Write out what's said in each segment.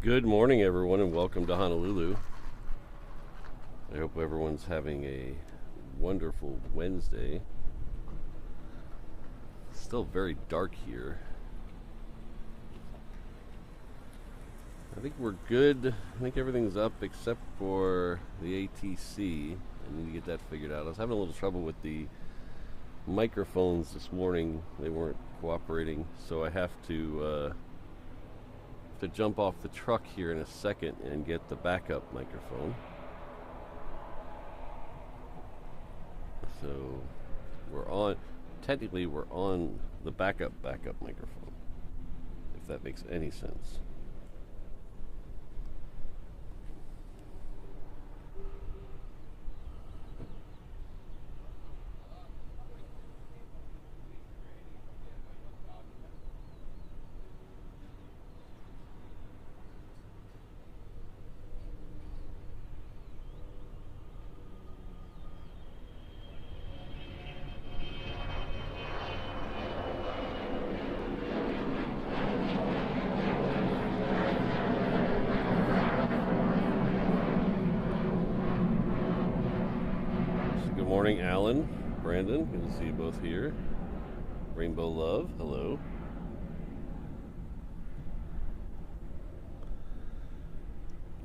Good morning, everyone, and welcome to Honolulu. I hope everyone's having a wonderful Wednesday. It's still very dark here. I think we're good. I think everything's up except for the ATC. I need to get that figured out. I was having a little trouble with the microphones this morning. They weren't cooperating, so I have to jump off the truck here in a second and get the backup microphone. So technically we're on the backup microphone, if that makes any sense. Good morning, Alan, Brandon, good to see you both here. Rainbow Love, hello.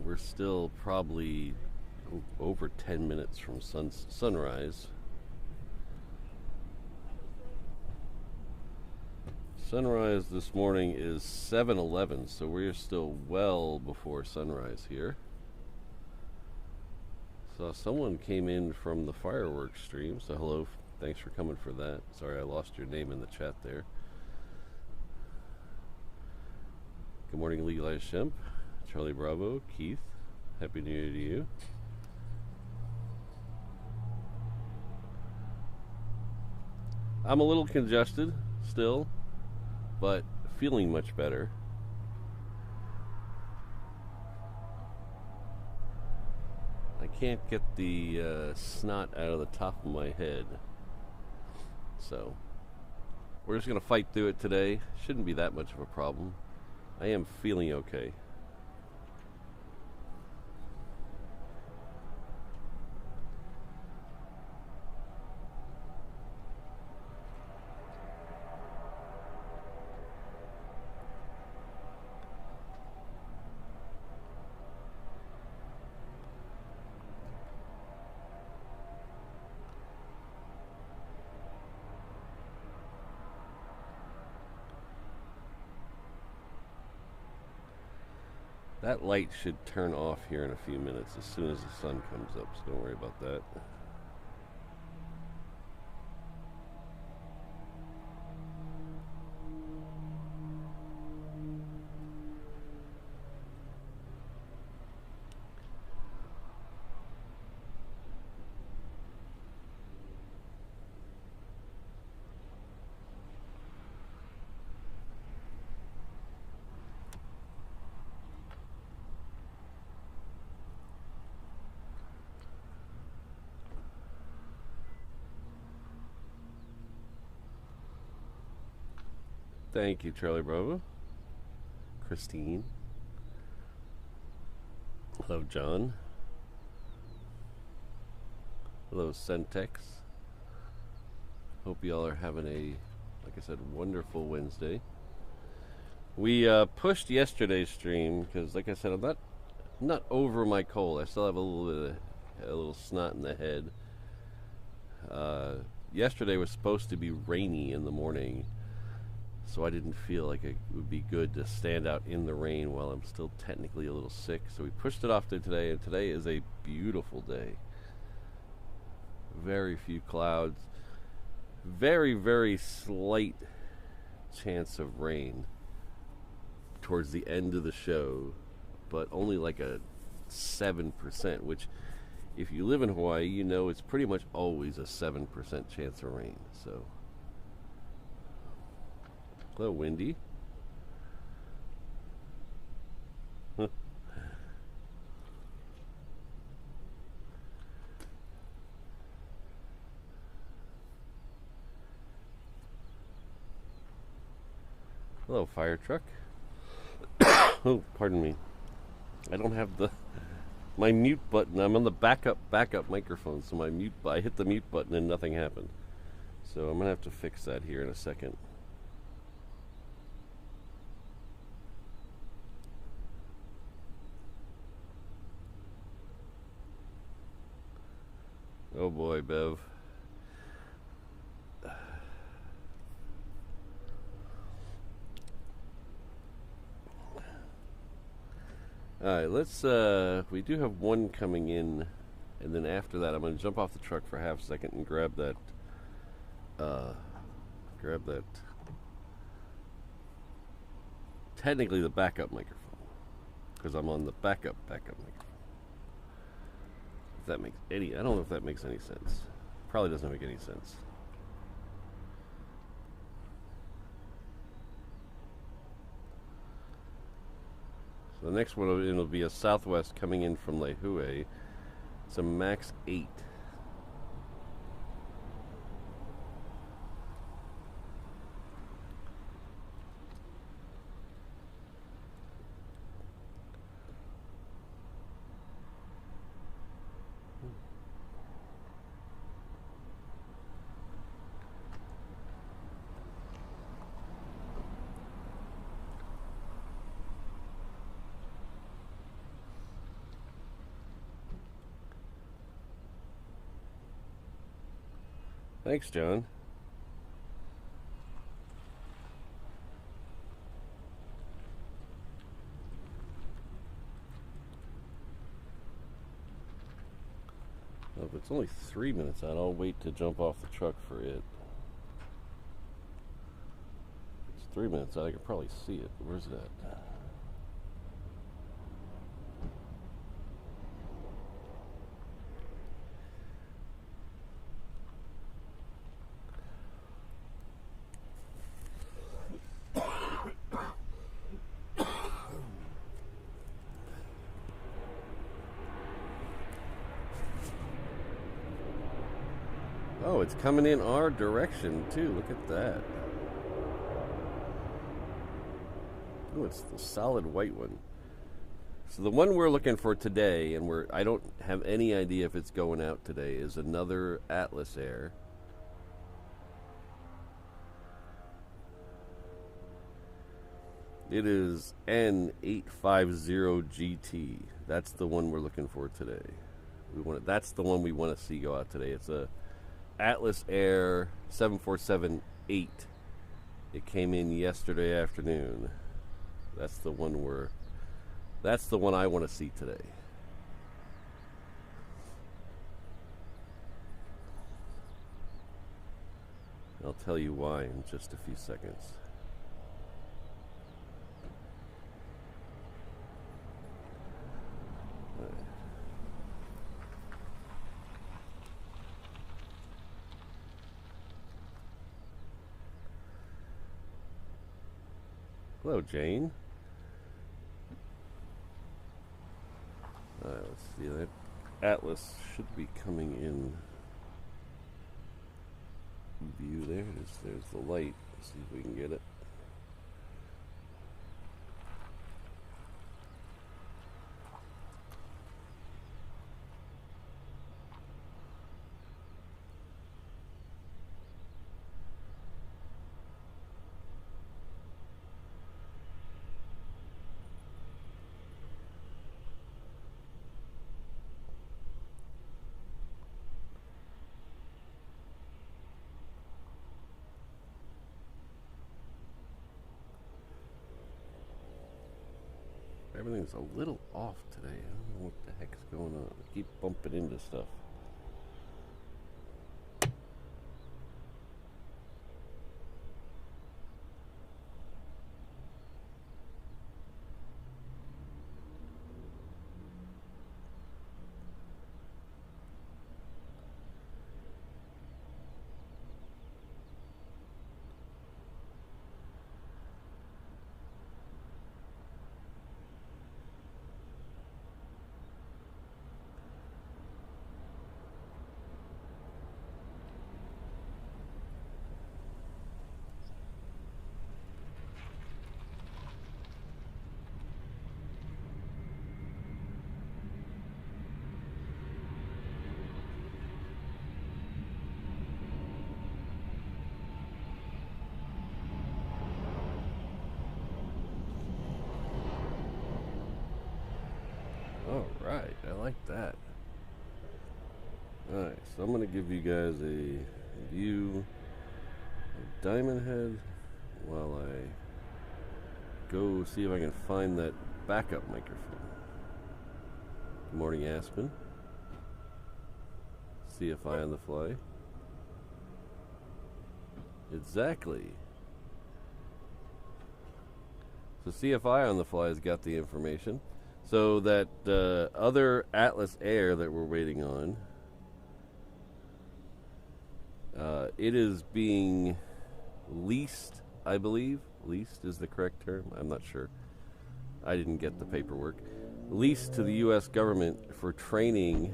We're still probably over 10 minutes from sunrise. Sunrise this morning is 7:11, so we're still well before sunrise here. So someone came in from the fireworks stream, so hello, thanks for coming for that. Sorry I lost your name in the chat there. Good morning, Legalized Shemp, Charlie Bravo, Keith, Happy New Year to you. I'm a little congested still, but feeling much better. I can't get the snot out of the top of my head, so we're just going to fight through it today. Shouldn't be that much of a problem. I am feeling okay. That light should turn off here in a few minutes as soon as the sun comes up, so don't worry about that. Thank you, Charlie Bravo. Christine. Hello, John. Hello, Centex. Hope y'all are having a, like I said, wonderful Wednesday. We pushed yesterday's stream because, like I said, I'm not over my cold. I still have a little snot in the head. Yesterday was supposed to be rainy in the morning, so I didn't feel like it would be good to stand out in the rain while I'm still technically a little sick. So we pushed it off to today, and today is a beautiful day. Very few clouds. Very, very slight chance of rain towards the end of the show, but only like a 7%, which if you live in Hawaii, you know it's pretty much always a 7% chance of rain. So hello, Wendy. Hello, fire truck. Oh, pardon me. I don't have my mute button. I'm on the backup microphone, so I hit the mute button and nothing happened. So I'm gonna have to fix that here in a second. Oh boy, Bev. Alright, let's, we do have one coming in, and then after that I'm going to jump off the truck for half a second and grab that, technically the backup microphone, because I'm on the backup microphone. If that makes any, I don't know if that makes any sense. Probably doesn't make any sense. So the next one will be a Southwest coming in from Lihue. It's a MAX 8. Thanks, John. Well, if it's only 3 minutes out, I'll wait to jump off the truck for it. It's 3 minutes out, I can probably see it. Where's that? Oh, it's coming in our direction too. Look at that. Oh, it's the solid white one. So the one we're looking for today, and I don't have any idea if it's going out today, is another Atlas Air. It is N850GT. That's the one we're looking for today. That's the one we want to see go out today. It's a Atlas Air 747-8. It came in yesterday afternoon. That's the one I want to see today. I'll tell you why in just a few seconds. Hello, Jane. Let's see, that Atlas should be coming in view. There it is. There's the light. Let's see if we can get it. Everything's a little off today. I don't know what the heck's going on. I keep bumping into stuff. Alright, I like that. Alright, so I'm going to give you guys a view of Diamond Head while I go see if I can find that backup microphone. Good morning, Aspen. CFI on the fly. Exactly. So CFI on the fly has got the information. So that other Atlas Air that we're waiting on, it is being leased, I believe. Leased is the correct term. I'm not sure. I didn't get the paperwork. Leased to the U.S. government for training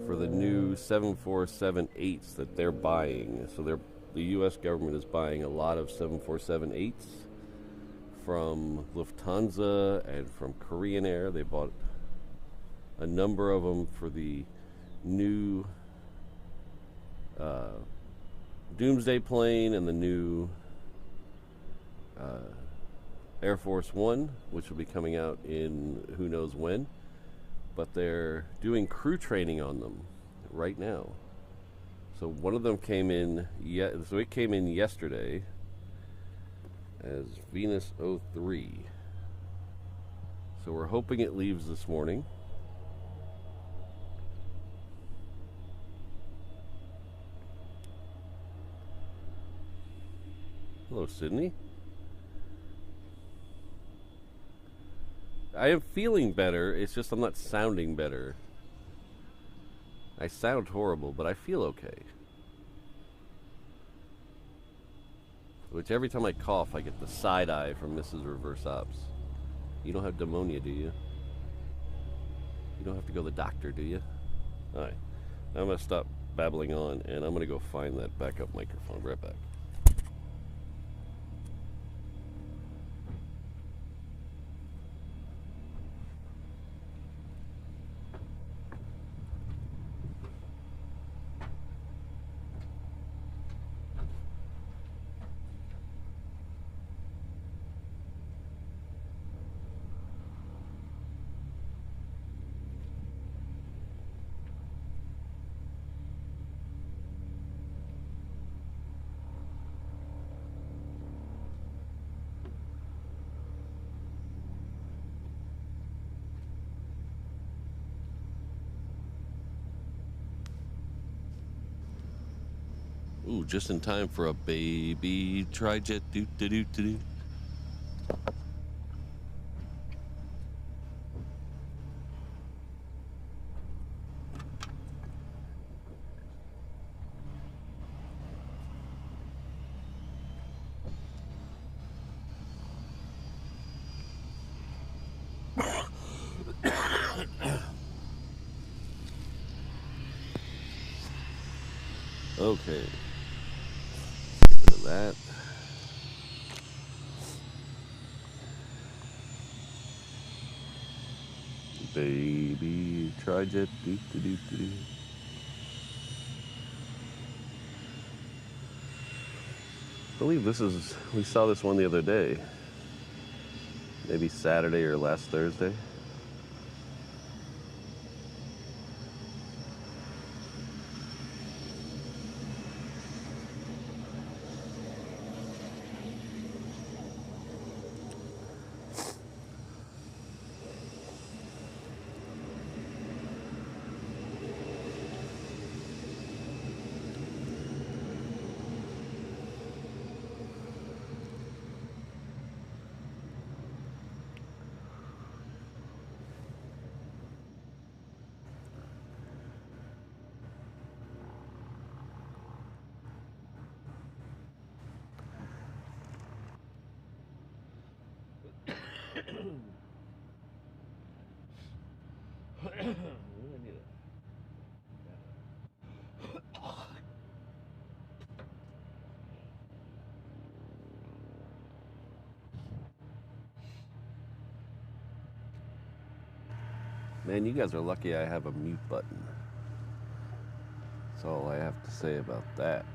for the new 747-8s that they're buying. So the U.S. government is buying a lot of 747-8s from Lufthansa and from Korean Air. They bought a number of them for the new Doomsday plane and the new Air Force One, which will be coming out in who knows when. But they're doing crew training on them right now. So one of them came in, so it came in yesterday as Venus 03. So we're hoping it leaves this morning. Hello, Sydney. I am feeling better, it's just I'm not sounding better. I sound horrible, but I feel okay. Which every time I cough, I get the side eye from Mrs. Reverse Ops. You don't have pneumonia, do you? You don't have to go to the doctor, do you? Alright, I'm going to stop babbling on, and I'm going to go find that backup microphone. Right back. Ooh, just in time for a baby tri-jet doo-doo-doo-doo. Okay. Look at that. Baby tri-jet doo-doo-doo-doo. I believe this is, we saw this one the other day. Maybe Saturday or last Thursday. Man, you guys are lucky I have a mute button. That's all I have to say about that.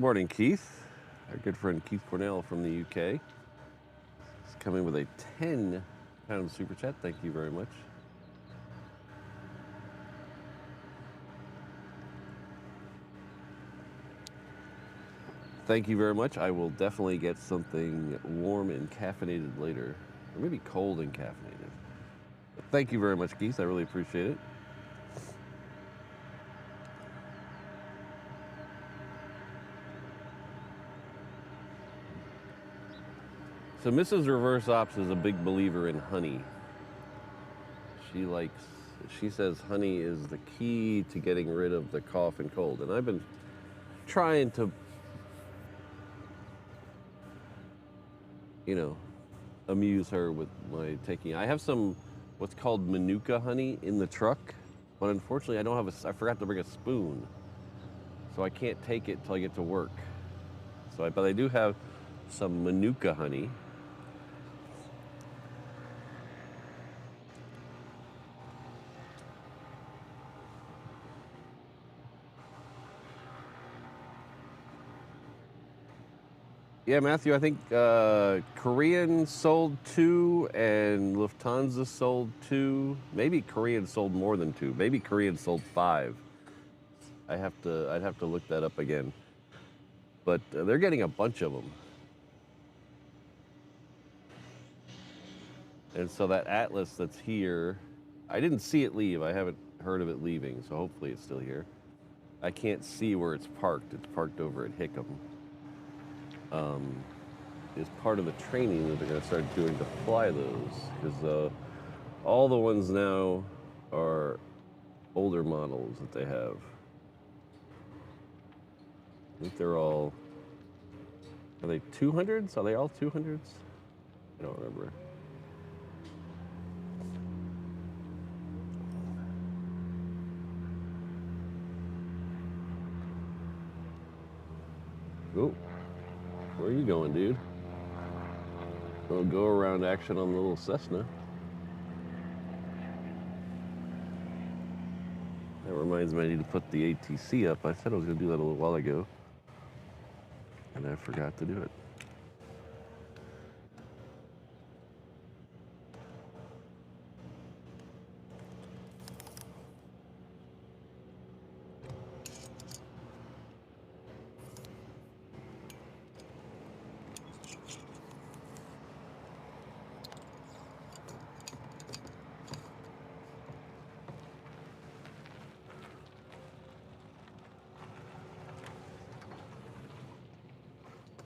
morning, Keith. Our good friend Keith Cornell from the UK. He's coming with a 10-pound super chat. Thank you very much. Thank you very much. I will definitely get something warm and caffeinated later, or maybe cold and caffeinated. But thank you very much, Keith. I really appreciate it. So Mrs. Reverse Ops is a big believer in honey. She says honey is the key to getting rid of the cough and cold. And I've been trying to, amuse her with my taking. I have some what's called Manuka honey in the truck, but unfortunately I forgot to bring a spoon. So I can't take it till I get to work. But I do have some Manuka honey. Yeah, Matthew, I think Korean sold 2 and Lufthansa sold 2. Maybe Korean sold more than 2. Maybe Korean sold 5. I'd have to look that up again. But they're getting a bunch of them. And so that Atlas that's here, I didn't see it leave. I haven't heard of it leaving, so hopefully it's still here. I can't see where it's parked. It's parked over at Hickam. Is part of the training that they're going to start doing to fly those, because all the ones now are older models that they have. I think they're all, are they 200s? Are they all 200s? I don't remember. Oh, where are you going, dude? We'll go around action on the little Cessna. That reminds me I need to put the ATC up. I said I was going to do that a little while ago, and I forgot to do it.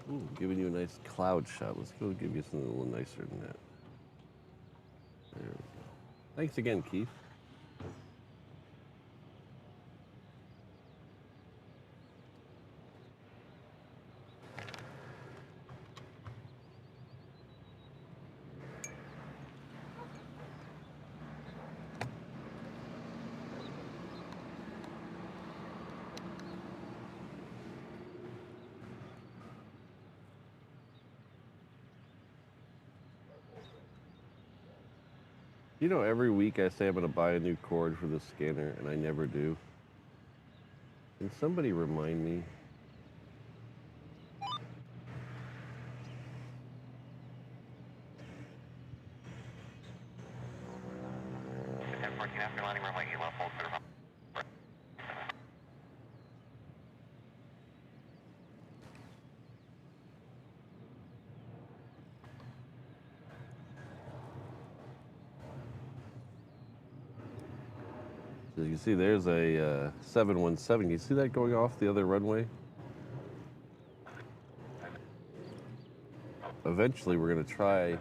Ooh, giving you a nice cloud shot. Let's go give you something a little nicer than that. There we go. Thanks again, Keith. You know, every week I say I'm going to buy a new cord for the scanner, and I never do. Can somebody remind me? So you can see there's a 717. Can you see that going off the other runway? Eventually we're going to try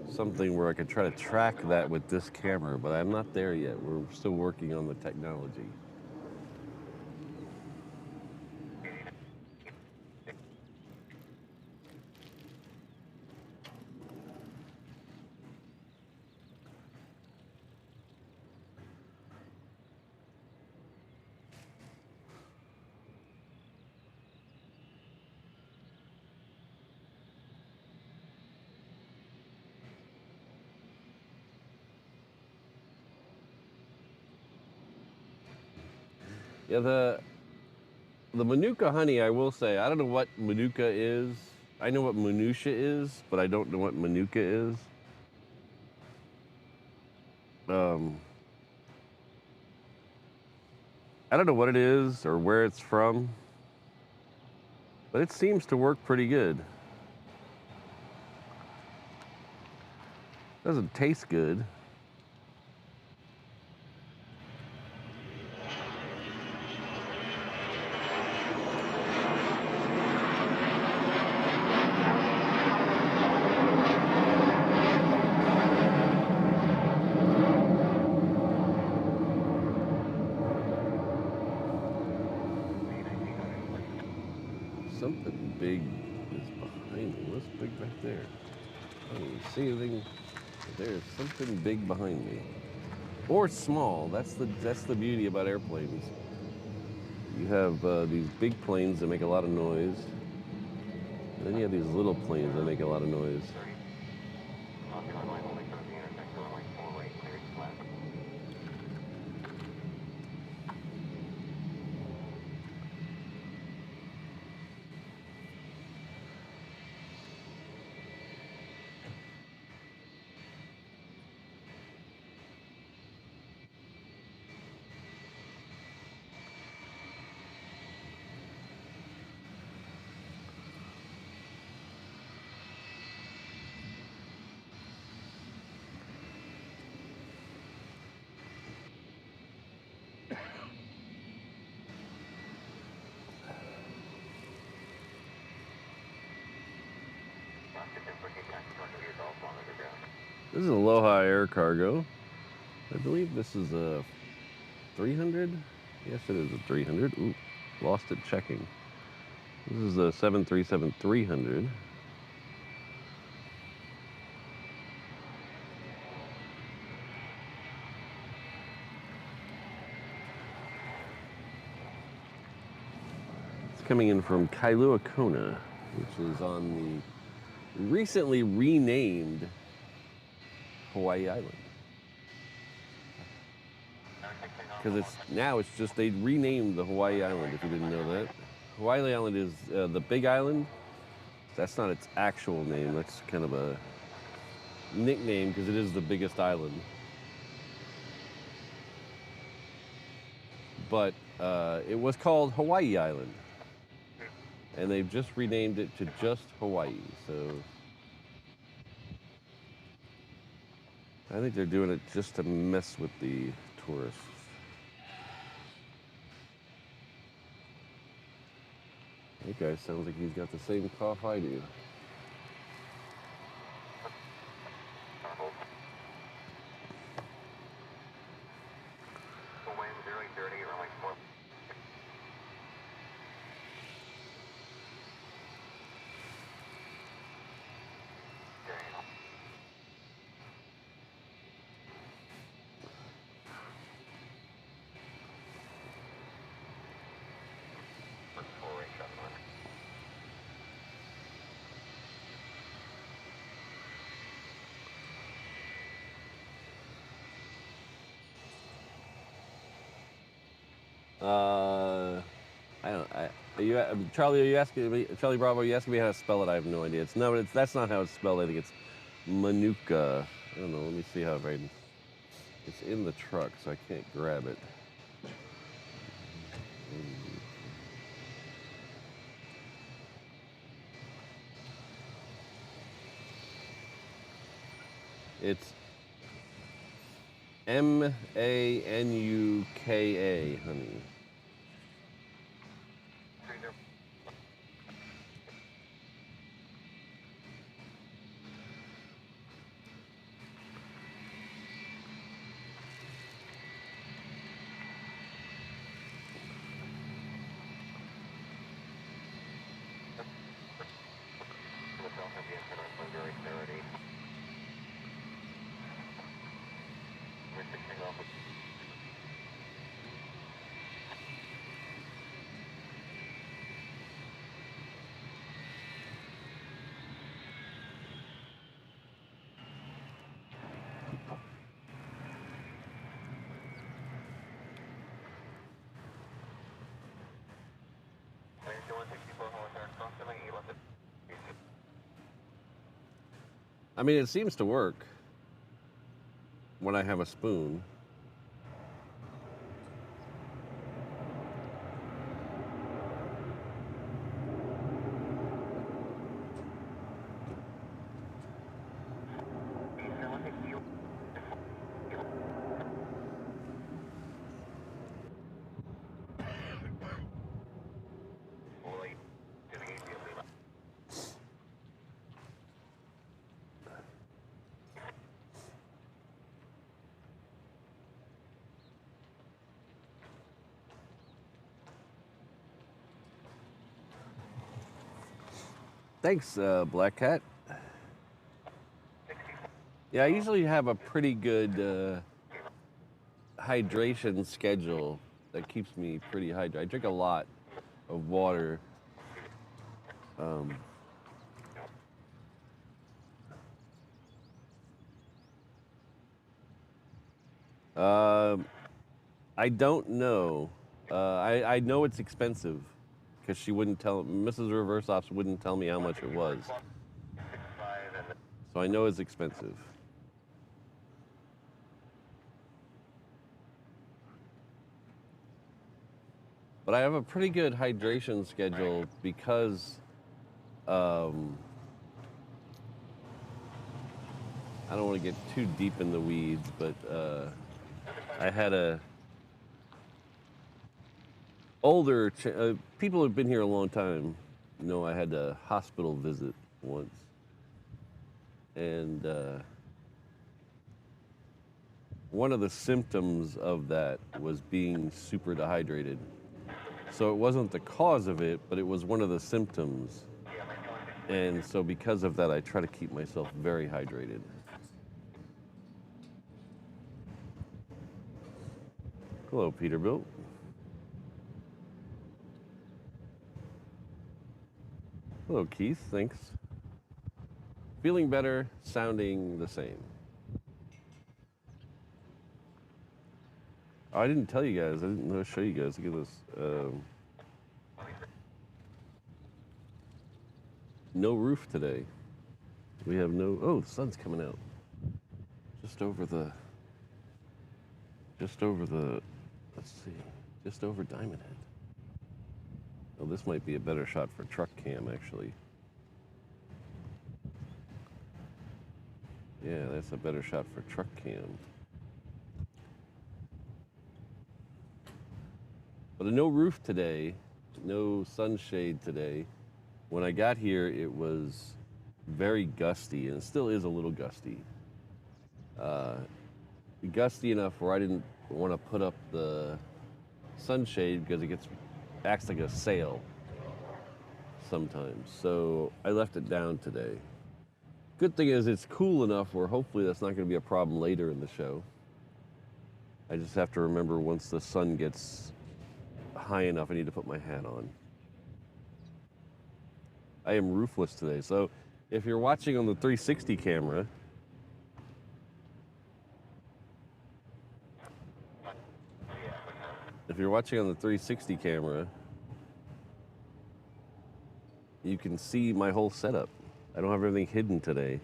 something where I could try to track that with this camera, but I'm not there yet. We're still working on the technology. Yeah, the Manuka honey, I will say, I don't know what Manuka is. I know what minutia is, but I don't know what Manuka is. I don't know what it is or where it's from, but it seems to work pretty good. Doesn't taste good. Something big is behind me. What's big back there? I don't even see anything. There's something big behind me. Or small. That's the beauty about airplanes. You have these big planes that make a lot of noise. And then you have these little planes that make a lot of noise. This is Aloha Air Cargo. I believe this is a 300. Yes, it is a 300. Ooh, lost it checking. This is a 737-300. It's coming in from Kailua Kona, which is on the recently renamed Hawaii Island. Because it's just, they renamed the Hawaii Island, if you didn't know that. Hawaii Island is the big island. That's not its actual name. That's kind of a nickname because it is the biggest island. But it was called Hawaii Island. And they've just renamed it to just Hawaii. So I think they're doing it just to mess with the tourists. That guy sounds like he's got the same cough I do. Charlie, are you asking me? Charlie Bravo, are you asking me how to spell it? I have no idea. That's not how it's spelled. I think it's Manuka. I don't know. Let me see how it's in the truck, so I can't grab it. It's Manuka, honey. I mean, it seems to work when I have a spoon. Thanks, Black Cat. Yeah, I usually have a pretty good hydration schedule that keeps me pretty hydrated. I drink a lot of water. I don't know. I know it's expensive because she wouldn't tell, Mrs. Reverse Ops wouldn't tell me how much it was. So I know it's expensive. But I have a pretty good hydration schedule because I don't want to get too deep in the weeds, but I had a older people who've been here a long time know I had a hospital visit once, and one of the symptoms of that was being super dehydrated. So it wasn't the cause of it, but it was one of the symptoms. And so because of that, I try to keep myself very hydrated. Hello, Peterbilt. Hello, Keith. Thanks. Feeling better, sounding the same. Oh, I didn't tell you guys. I didn't show you guys. Look at this. No roof today. We have no. Oh, the sun's coming out. Just over the. Let's see. Just over Diamond Head. Oh, this might be a better shot for truck cam, actually. Yeah, that's a better shot for truck cam. But no roof today, no sunshade today. When I got here, it was very gusty, and it still is a little gusty. Gusty enough where I didn't want to put up the sunshade because it acts like a sail sometimes. So I left it down today. Good thing is it's cool enough where hopefully that's not going to be a problem later in the show. I just have to remember once the sun gets high enough, I need to put my hat on. I am roofless today. So if you're watching on the 360 camera, you can see my whole setup. I don't have everything hidden today.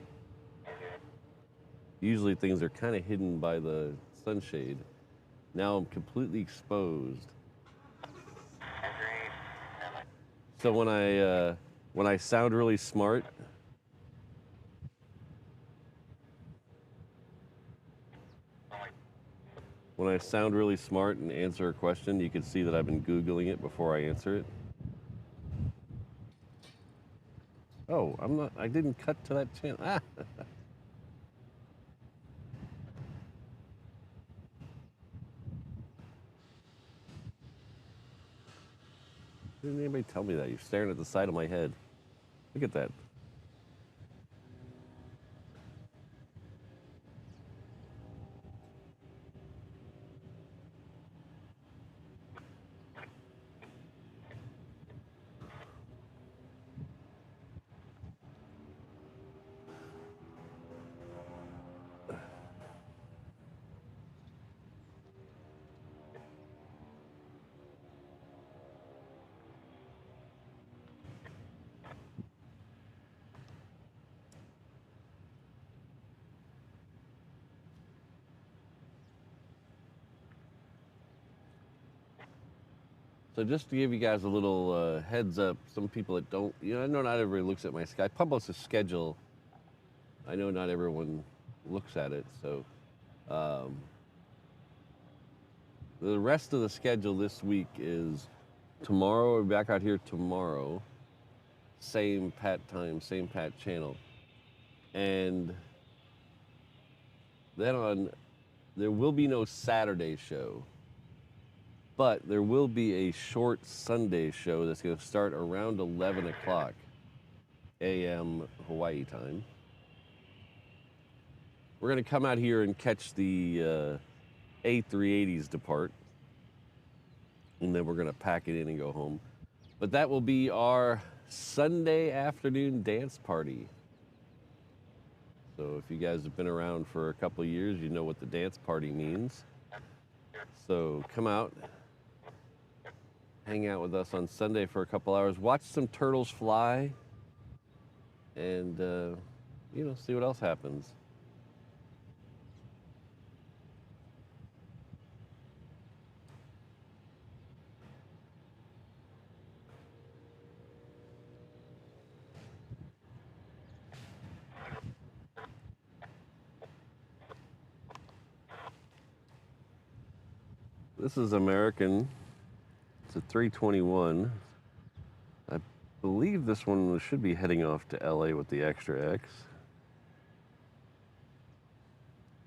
Usually things are kind of hidden by the sunshade. Now I'm completely exposed. So when I sound really smart, and answer a question, you can see that I've been Googling it before I answer it. Oh, I didn't cut to that channel. Ah. Didn't anybody tell me that? You're staring at the side of my head. Look at that. So just to give you guys a little heads up, some people that don't, I know not everybody looks at my schedule. I publish a schedule. I know not everyone looks at it, so the rest of the schedule this week is tomorrow. We're back out here tomorrow. Same Pat time, same Pat channel. And then there will be no Saturday show, but there will be a short Sunday show that's going to start around 11 o'clock a.m. Hawaii time. We're going to come out here and catch the A380s depart, and then we're going to pack it in and go home. But that will be our Sunday afternoon dance party. So if you guys have been around for a couple of years, you know what the dance party means. So come out, hang out with us on Sunday for a couple hours, watch some turtles fly, and see what else happens. This is American. It's a 321. I believe this one should be heading off to LA with the extra X.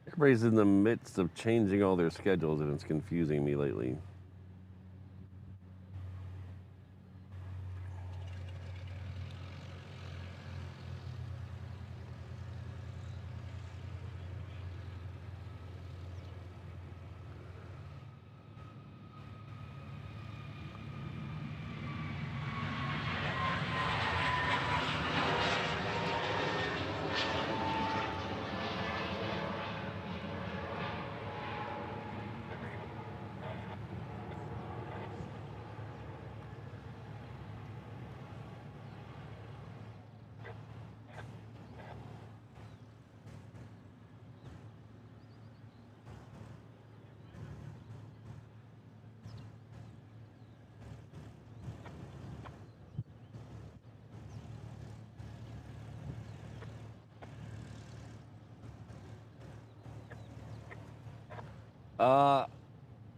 Everybody's in the midst of changing all their schedules, and it's confusing me lately.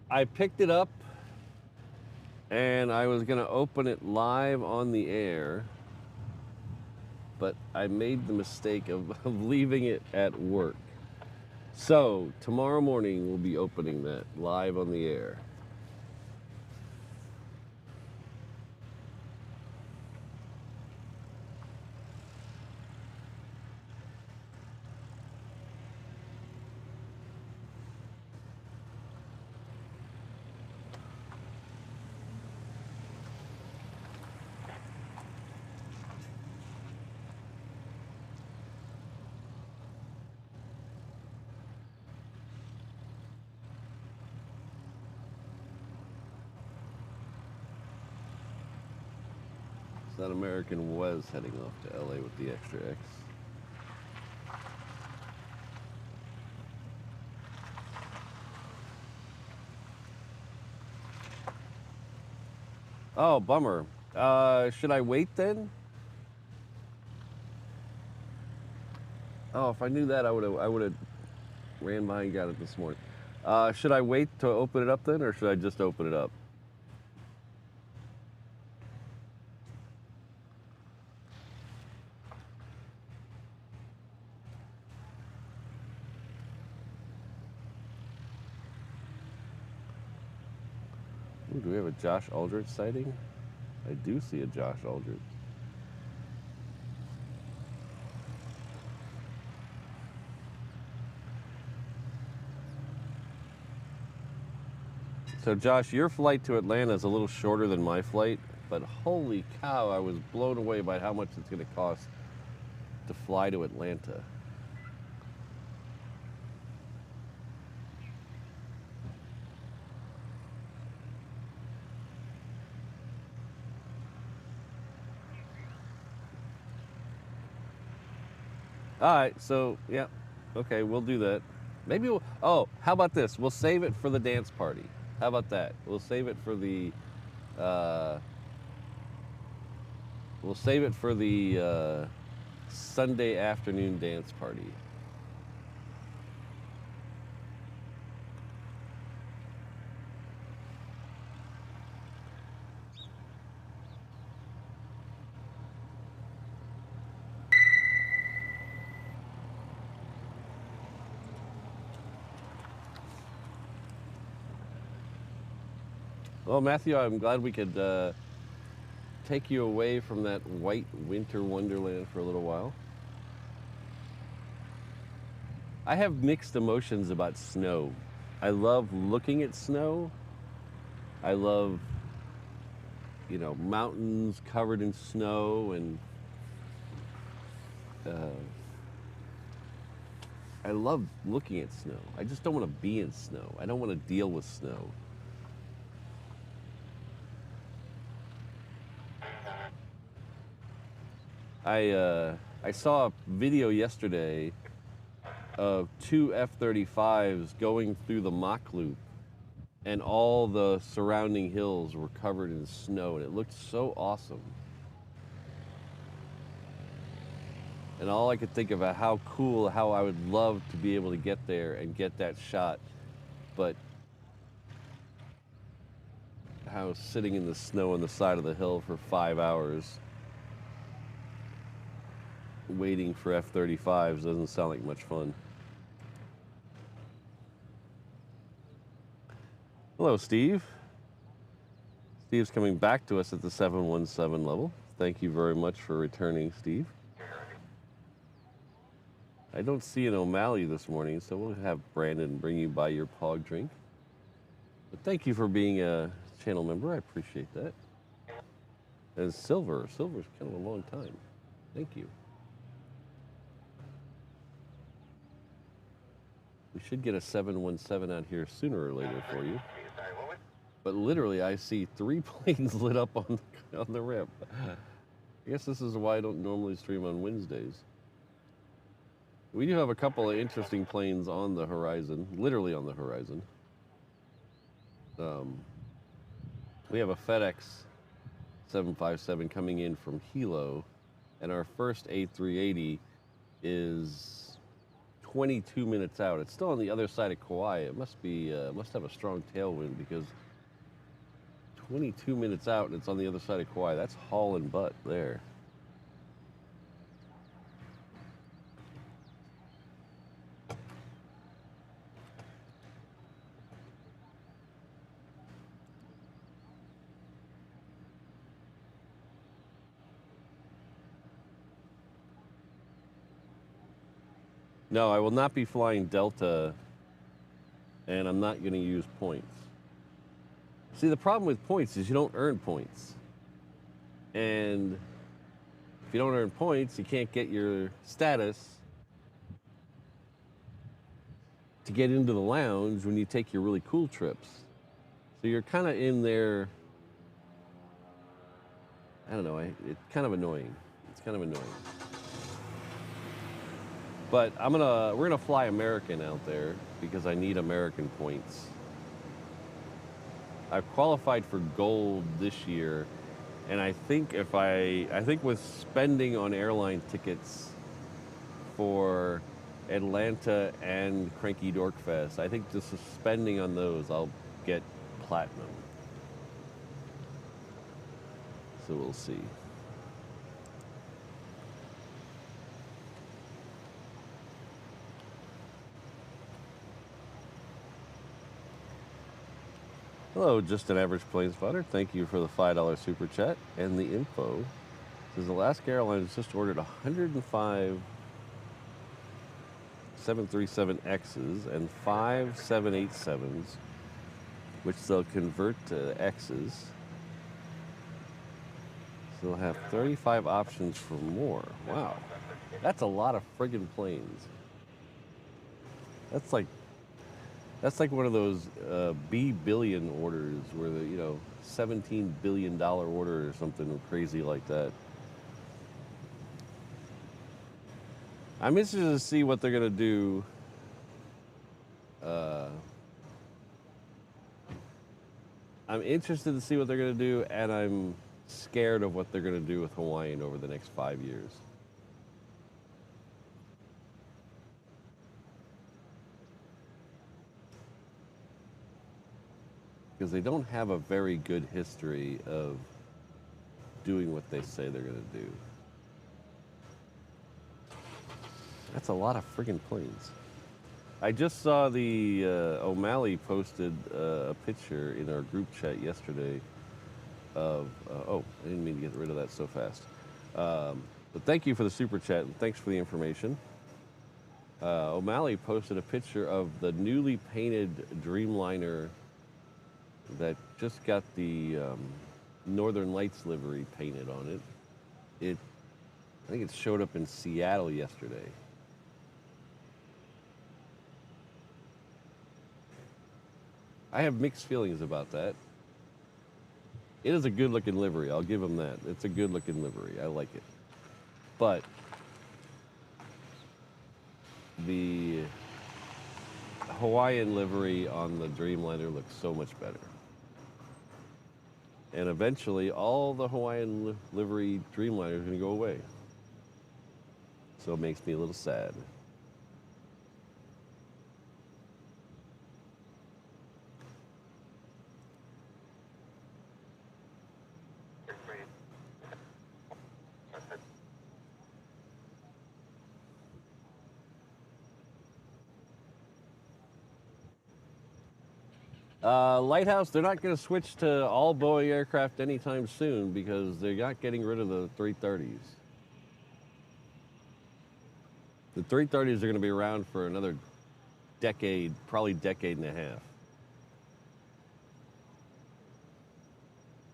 I picked it up and I was going to open it live on the air, but I made the mistake of leaving it at work. So tomorrow morning we'll be opening that live on the air. That American was heading off to LA with the extra X. Oh, bummer. Should I wait then? Oh, if I knew that, I would have ran by and got it this morning. Should I wait to open it up then, or should I just open it up? Ooh, do we have a Josh Aldrich sighting? I do see a Josh Aldrich. So Josh, your flight to Atlanta is a little shorter than my flight, but holy cow, I was blown away by how much it's going to cost to fly to Atlanta. All right, so yeah, okay, we'll do that. Maybe we'll, oh, how about this? We'll save it for the dance party. How about that? We'll save it for the We'll save it for the Sunday afternoon dance party. Well, Matthew, I'm glad we could take you away from that white winter wonderland for a little while. I have mixed emotions about snow. I love looking at snow. I love, you know, mountains covered in snow, and I love looking at snow. I just don't want to be in snow. I don't want to deal with snow. I saw a video yesterday of two F-35s going through the Mach Loop, and all the surrounding hills were covered in snow, and it looked so awesome. And all I could think about how cool, how I would love to be able to get there and get that shot, but how sitting in the snow on the side of the hill for 5 hours waiting for F-35s doesn't sound like much fun. Hello, Steve. Steve's coming back to us at the 717 level. Thank you very much for returning, Steve. I don't see an O'Malley this morning, so we'll have Brandon bring you by your pog drink. But thank you for being a channel member. I appreciate that. And Silver's kind of a long time. Thank you. We should get a 717 out here sooner or later for you. But literally, I see 3 planes lit up on the ramp. I guess this is why I don't normally stream on Wednesdays. We do have a couple of interesting planes on the horizon, literally on the horizon. We have a FedEx 757 coming in from Hilo, and our first A380 is 22 minutes out. It's still on the other side of Kauai. It must have a strong tailwind, because 22 minutes out and it's on the other side of Kauai. That's hauling butt there. No, I will not be flying Delta, and I'm not going to use points. See, the problem with points is you don't earn points. And if you don't earn points, you can't get your status to get into the lounge when you take your really cool trips. So you're kind of in there, I don't know, it's kind of annoying. It's kind of annoying. But we're gonna fly American out there because I need American points. I've qualified for gold this year, and I think I think with spending on airline tickets for Atlanta and Cranky Dork Fest, I think just spending on those, I'll get platinum. So we'll see. Hello, Just an Average Plane Spotter. Thank you for the $5 super chat and the info. It says Alaska Airlines just ordered 105 737Xs and 5 787s, which they'll convert to Xs. So they'll have 35 options for more. Wow, that's a lot of friggin' planes. That's like one of those B billion orders where the $17 billion order or something crazy like that. I'm interested to see what they're gonna do. I'm interested to see what they're going to do, and I'm scared of what they're going to do with Hawaiian over the next 5 years. Because they don't have a very good history of doing what they say they're going to do. That's a lot of friggin' planes. I just saw the O'Malley posted a picture in our group chat yesterday of, oh, I didn't mean to get rid of that so fast. But thank you for the super chat and thanks for the information. O'Malley posted a picture of the newly painted Dreamliner that just got the Northern Lights livery painted on it. I think it showed up in Seattle yesterday. I have mixed feelings about that. It is a good looking livery, I'll give them that. It's a good looking livery, I like it. But the Hawaiian livery on the Dreamliner looks so much better. And eventually all the Hawaiian livery Dreamliner is going to go away. So it makes me a little sad. Lighthouse, they're not going to switch to all Boeing aircraft anytime soon because they're not getting rid of the 330s. The 330s are going to be around for another decade, probably decade and a half.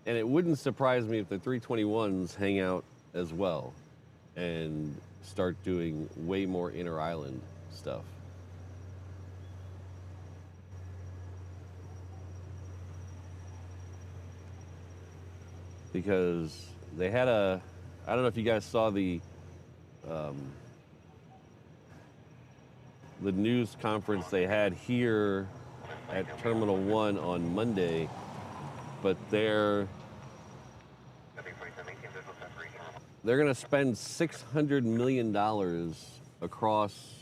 And it wouldn't surprise me if the 321s hang out as well and start doing way more inter-island stuff. Because they had I don't know if you guys saw the news conference they had here at Terminal 1 on Monday, but they're going to spend $600 million across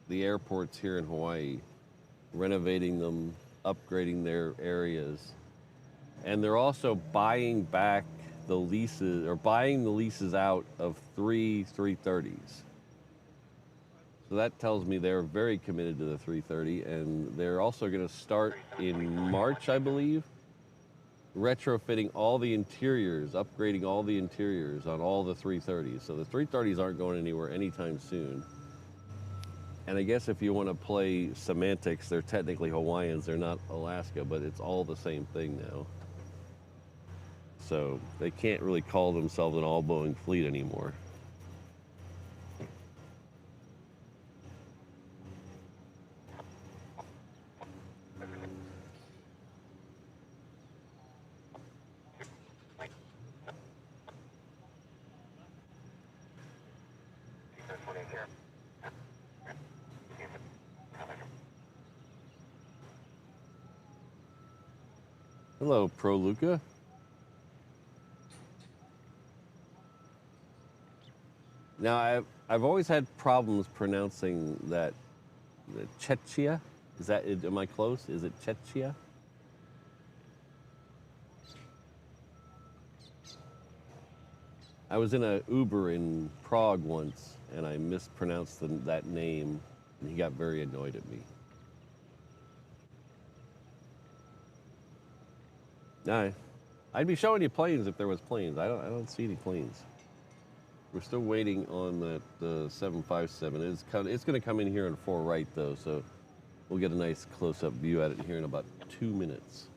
the airports here in Hawaii, renovating them, upgrading their areas. And they're also buying back the leases, or buying the leases out of 330s. So that tells me they're very committed to the 330, and they're also going to start in March, I believe, retrofitting all the interiors, upgrading all the interiors on all the 330s. So the 330s aren't going anywhere anytime soon. And I guess if you want to play semantics, they're technically Hawaiians, they're not Alaska, but it's all the same thing now. So they can't really call themselves an all-Boeing fleet anymore. Hello, Pro Luca. Now, I've always had problems pronouncing that, the Czechia. Is that, am I close? Is it Czechia? I was in an Uber in Prague once, and I mispronounced that name, and he got very annoyed at me. I'd be showing you planes if there was planes. I don't see any planes. We're still waiting on the 757. It's going to come in here in 4 right, though, so we'll get a nice close-up view at it here in about 2 minutes.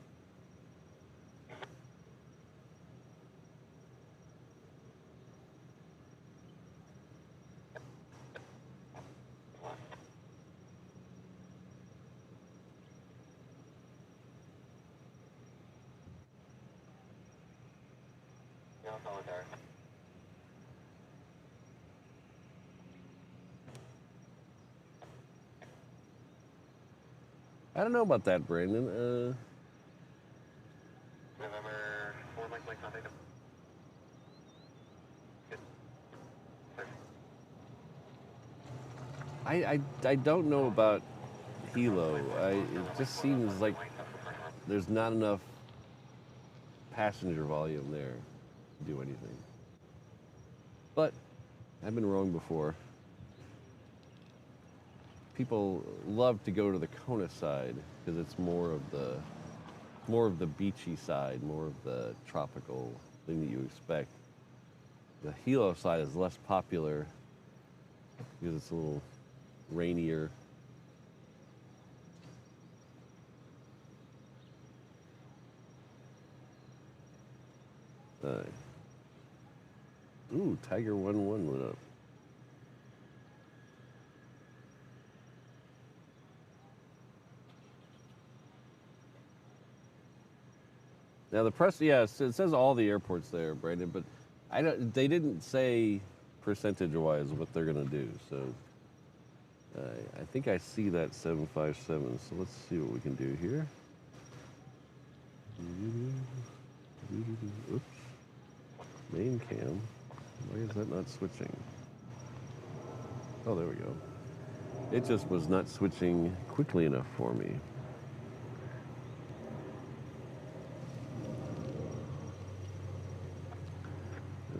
I don't know about that, Brandon. I don't know about Hilo. It just seems like there's not enough passenger volume there to do anything. But I've been wrong before. People love to go to the Kona side because it's more of the beachy side, more of the tropical thing that you expect. The Hilo side is less popular because it's a little rainier. Ooh, Tiger 1-1 went up. Now the press, yeah, it says all the airports there, Brandon, but they didn't say percentage-wise what they're gonna do. So I think I see that 757. So let's see what we can do here. Oops. Main cam. Why is that not switching? Oh, there we go. It just was not switching quickly enough for me.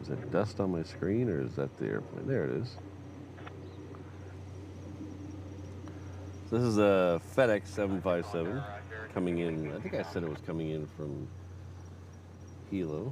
Is it dust on my screen or is that the airplane? There it is. So this is a FedEx 757 coming in. I think I said it was coming in from Hilo.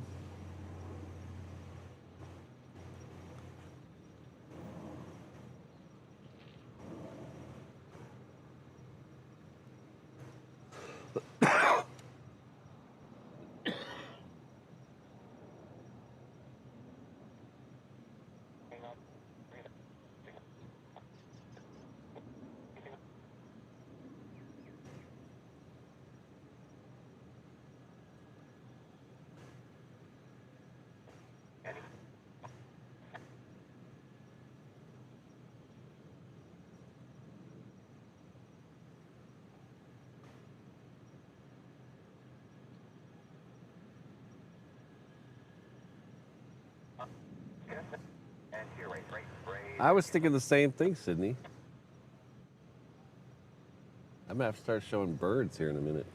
I was thinking the same thing, Sydney. I'm gonna have to start showing birds here in a minute.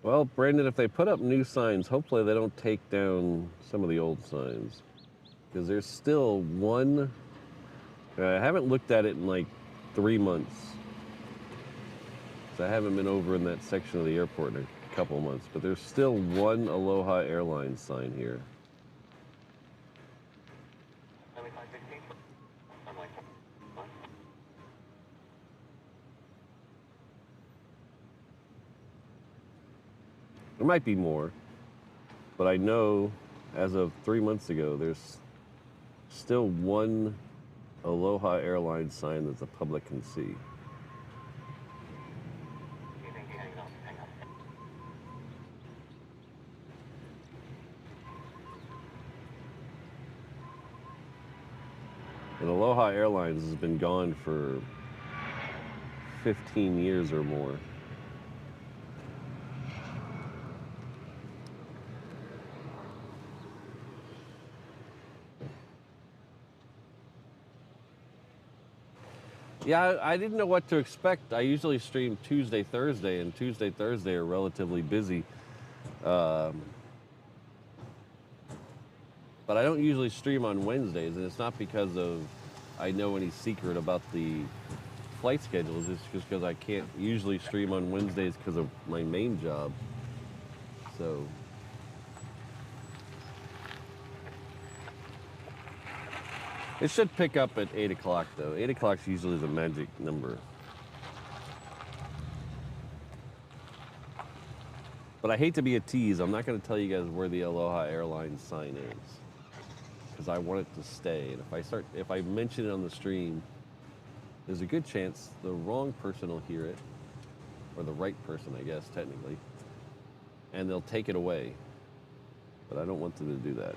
Well, Brandon, if they put up new signs, hopefully they don't take down some of the old signs. Because there's still one, I haven't looked at it in like 3 months. So I haven't been over in that section of the airport in a couple of months, but there's still one Aloha Airlines sign here. There might be more, but I know as of 3 months ago, there's still one Aloha Airlines sign that the public can see. And Aloha Airlines has been gone for 15 years or more. Yeah, I didn't know what to expect. I usually stream Tuesday, Thursday, and Tuesday, Thursday are relatively busy. But I don't usually stream on Wednesdays, and it's not because of I know any secret about the flight schedules. It's just because I can't usually stream on Wednesdays because of my main job. So it should pick up at 8 o'clock, though. 8 o'clock is usually the magic number. But I hate to be a tease. I'm not going to tell you guys where the Aloha Airlines sign is, because I want it to stay. And if I mention it on the stream, there's a good chance the wrong person will hear it, or the right person, I guess, technically. and they'll take it away. But I don't want them to do that.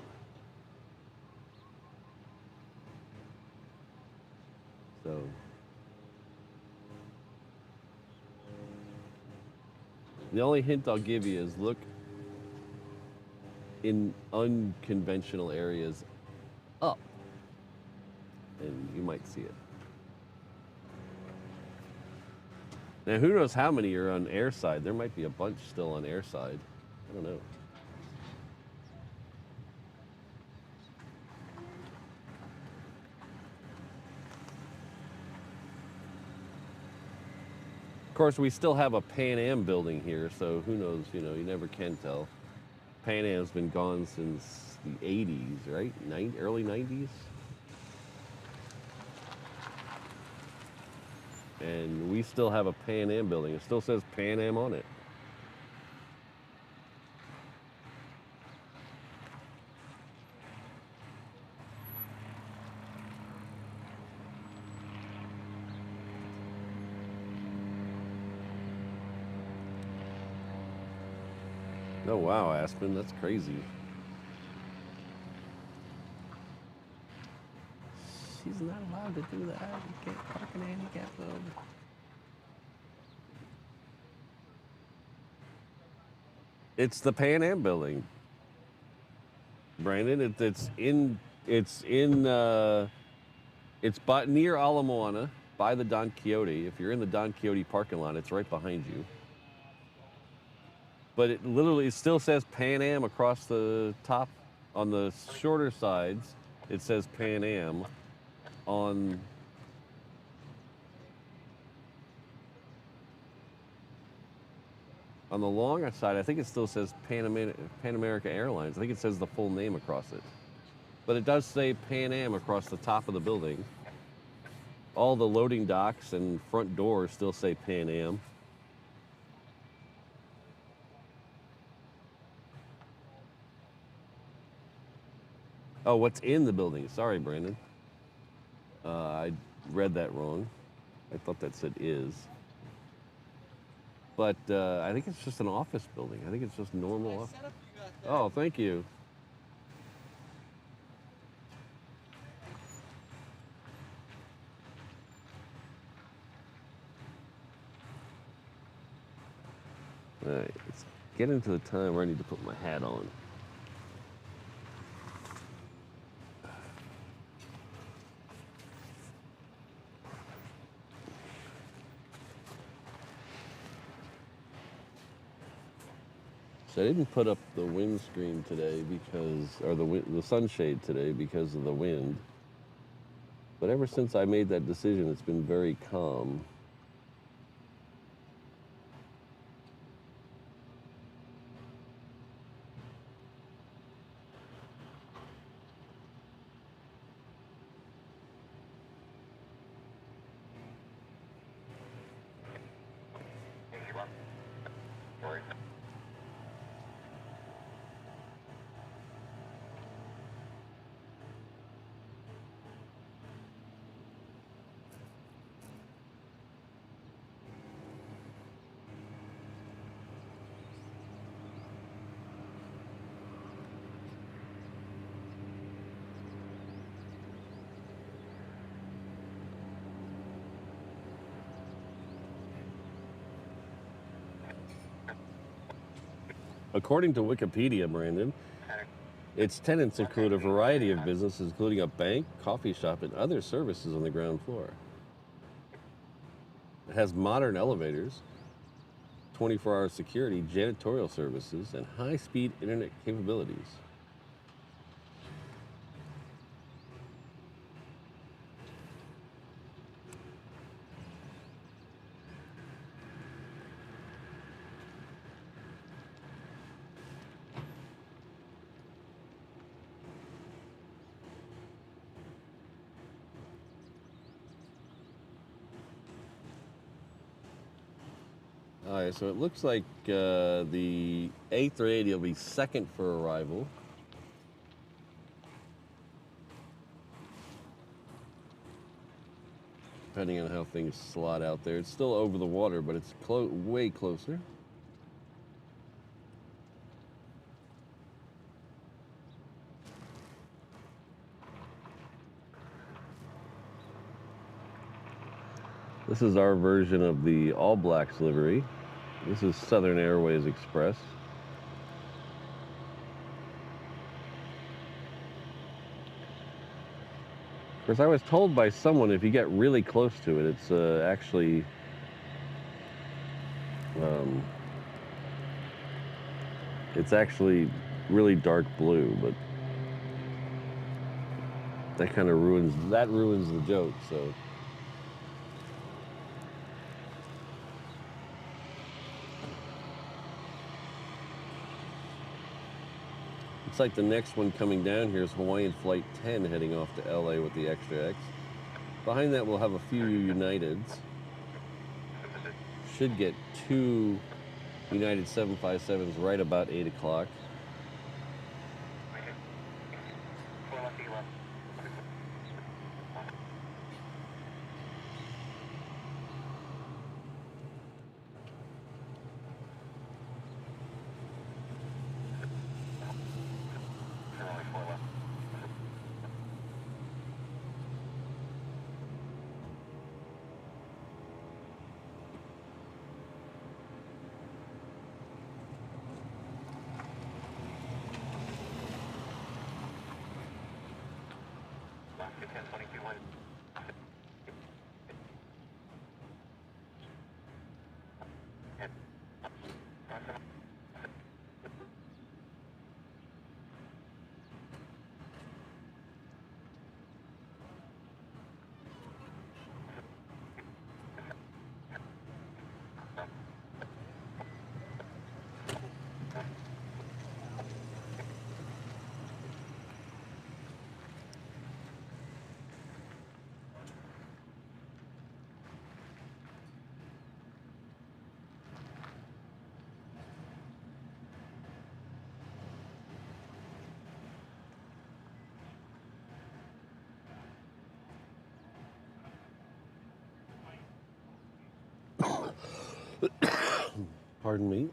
So the only hint I'll give you is look in unconventional areas up, and you might see it. Now, who knows how many are on airside? There might be a bunch still on airside. I don't know. Of course, we still have a Pan Am building here, so who knows, you know, you never can tell. Pan Am's been gone since the 80s, right? Early 90s? And we still have a Pan Am building. It still says Pan Am on it. Oh wow, Aspen, that's crazy. She's not allowed to do that. You can't park in a handicap zone. It's the Pan Am building, Brandon. It's near Ala Moana by the Don Quixote. If you're in the Don Quixote parking lot, it's right behind you. But it literally still says Pan Am across the top. On the shorter sides, it says Pan Am. On the longer side, I think it still says Pan America Airlines. I think it says the full name across it. But it does say Pan Am across the top of the building. All the loading docks and front doors still say Pan Am. Oh, what's in the building? Sorry, Brandon. I read that wrong. I thought that said is. But I think it's just an office building. I think it's just normal. Oh, thank you. All right, let's get into the time where I need to put my hat on. So I didn't put up the windscreen today or the sunshade today because of the wind. But ever since I made that decision, it's been very calm. According to Wikipedia, Brandon, its tenants include a variety of businesses, including a bank, coffee shop, and other services on the ground floor. It has modern elevators, 24-hour security, janitorial services, and high-speed internet capabilities. All right, so it looks like the A380 will be second for arrival. Depending on how things slot out there. It's still over the water, but it's way closer. This is our version of the All Blacks livery. This is Southern Airways Express. Of course, I was told by someone if you get really close to it, it's actually really dark blue, but that kind of ruins the joke. So looks like the next one coming down here is Hawaiian Flight 10 heading off to LA with the Extra X. Behind that we'll have a few Uniteds. Should get 2 United 757s right about 8 o'clock. Pardon me.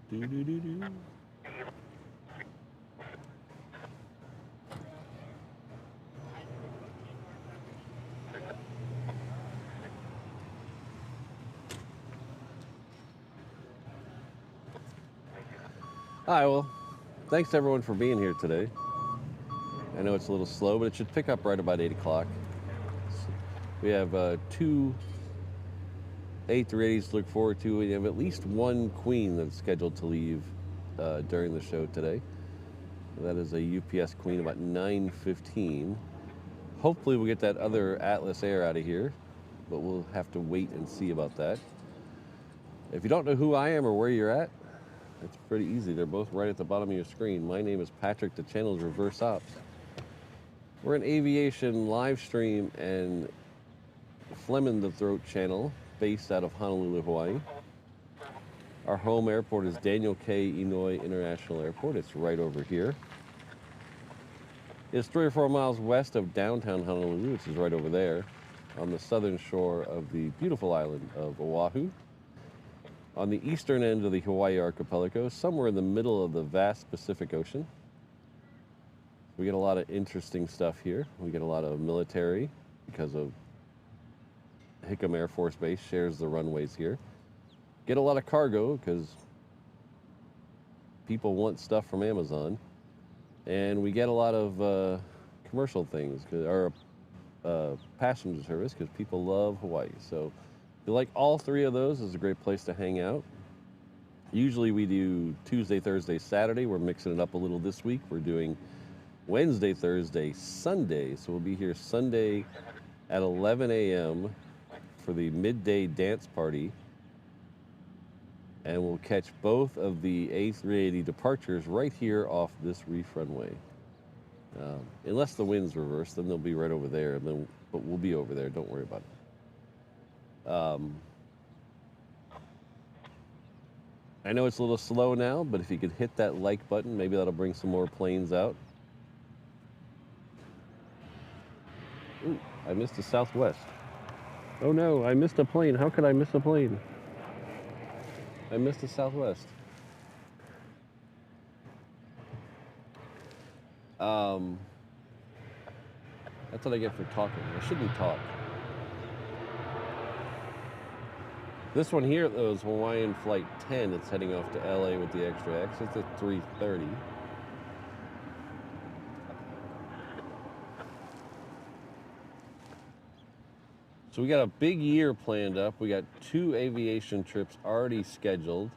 Do. Hi, well, thanks everyone for being here today. I know it's a little slow, but it should pick up right about 8 o'clock. We have 2 A380s to look forward to. We have at least 1 Queen that's scheduled to leave during the show today. That is a UPS Queen about 9:15. Hopefully we'll get that other Atlas Air out of here, but we'll have to wait and see about that. If you don't know who I am or where you're at, it's pretty easy. They're both right at the bottom of your screen. My name is Patrick. The channel is Reverse Ops. We're an aviation live stream and Phlegm in the Throat channel based out of Honolulu, Hawaii. Our home airport is Daniel K. Inouye International Airport. It's right over here. It's 3 or 4 miles west of downtown Honolulu, which is right over there, on the southern shore of the beautiful island of Oahu. On the eastern end of the Hawaii archipelago, somewhere in the middle of the vast Pacific Ocean. We get a lot of interesting stuff here. We get a lot of military because of Hickam Air Force Base shares the runways here. Get a lot of cargo because people want stuff from Amazon. And we get a lot of commercial things, or passenger service, because people love Hawaii. So if you like all 3 of those, it's a great place to hang out. Usually we do Tuesday, Thursday, Saturday. We're mixing it up a little this week. We're doing Wednesday, Thursday, Sunday. So we'll be here Sunday at 11 a.m. for the midday dance party. And we'll catch both of the A380 departures right here off this reef runway. Unless the wind's reversed, then they'll be right over there. But we'll be over there. Don't worry about it. I know it's a little slow now, but if you could hit that like button, maybe that'll bring some more planes out. Ooh, I missed the Southwest. Oh no, I missed a plane. How could I miss a plane? I missed the Southwest. That's what I get for talking. I shouldn't talk. This one here, though, is Hawaiian Flight 10. It's heading off to LA with the extra X. It's at 3:30. So we got a big year planned up. We got 2 aviation trips already scheduled.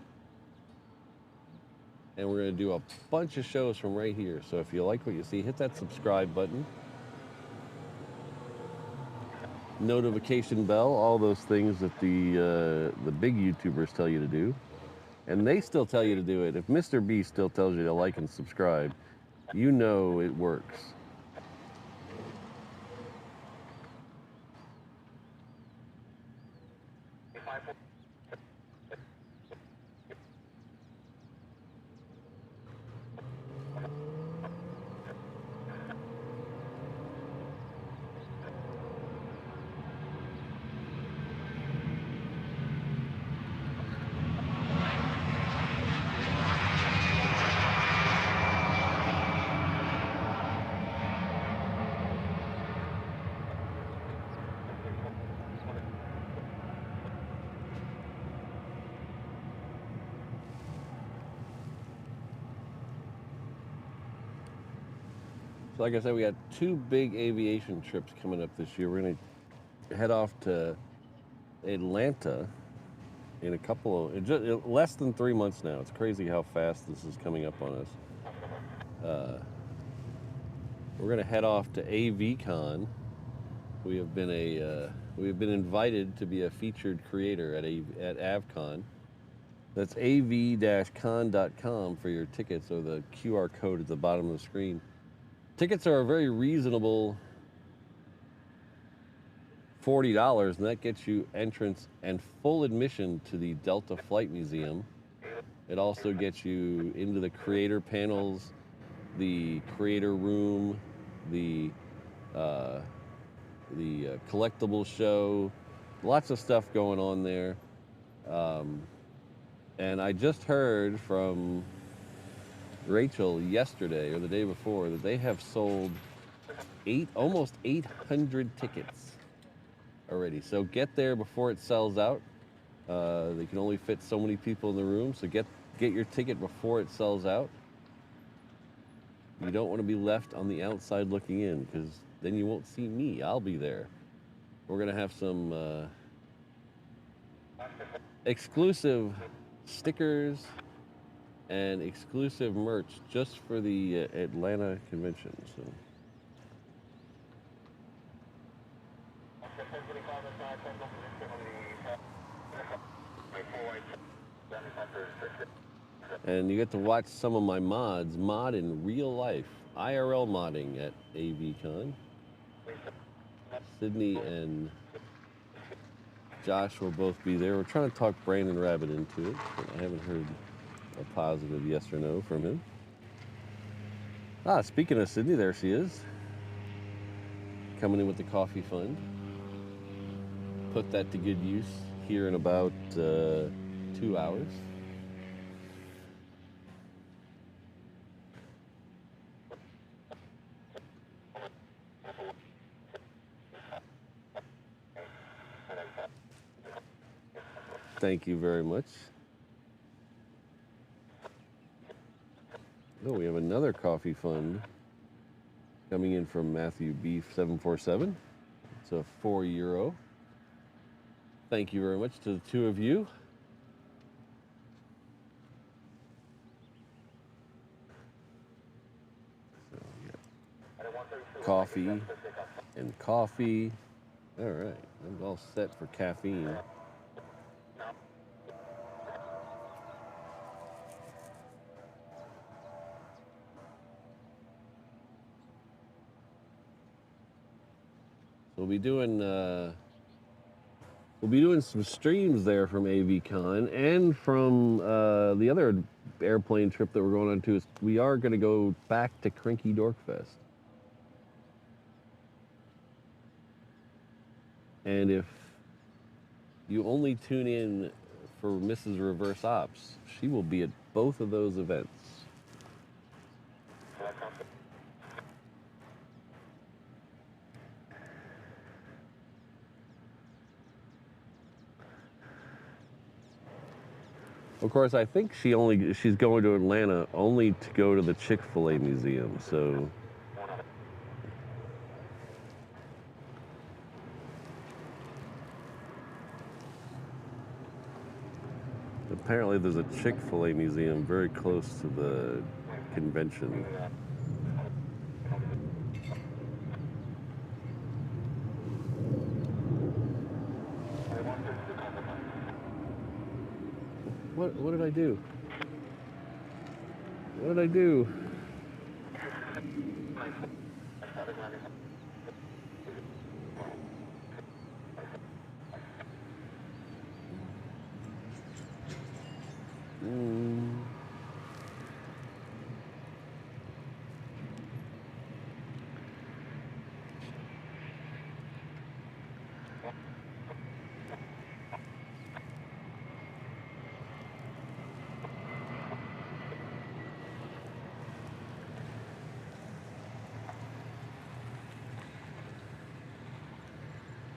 And we're going to do a bunch of shows from right here. So if you like what you see, hit that subscribe button. Notification bell, all those things that the big YouTubers tell you to do. And they still tell you to do it. If Mr. B still tells you to like and subscribe, you know it works. So like I said, we got 2 big aviation trips coming up this year. We're going to head off to Atlanta in a couple of, just less than 3 months now. It's crazy how fast this is coming up on us. We're going to head off to AVCon. We have been invited to be a featured creator at AvCon. That's av-con.com for your tickets, or the QR code at the bottom of the screen. Tickets are a very reasonable $40, and that gets you entrance and full admission to the Delta Flight Museum. It also gets you into the creator panels, the creator room, the collectible show, lots of stuff going on there. And I just heard from Rachel yesterday or the day before that they have sold almost 800 tickets already. So get there before it sells out. They can only fit so many people in the room, so get your ticket before it sells out. You don't want to be left on the outside looking in, because then you won't see me. I'll be there. We're gonna have some exclusive stickers and exclusive merch just for the Atlanta convention. So. And you get to watch some of my mods mod in real life, IRL modding at AVCon. Sydney and Josh will both be there. We're trying to talk Brandon Rabbit into it, but I haven't heard a positive yes or no from him. Speaking of Sydney, there she is. Coming in with the coffee fund. Put that to good use here in about 2 hours. Thank you very much. Oh, we have another coffee fund coming in from Matthew Beef 747. It's a €4. Thank you very much to the 2 of you. So, yeah. Coffee and coffee. All right, I'm all set for caffeine. We'll be doing some streams there from AVCon and from the other airplane trip that we're going on to. We are going to go back to Crinky Dork Fest. And if you only tune in for Mrs. Reverse Ops. She will be at both of those events. Of course, I think she's going to Atlanta only to go to the Chick-fil-A museum, so. Apparently there's a Chick-fil-A museum very close to the convention. What did I do? What did I do?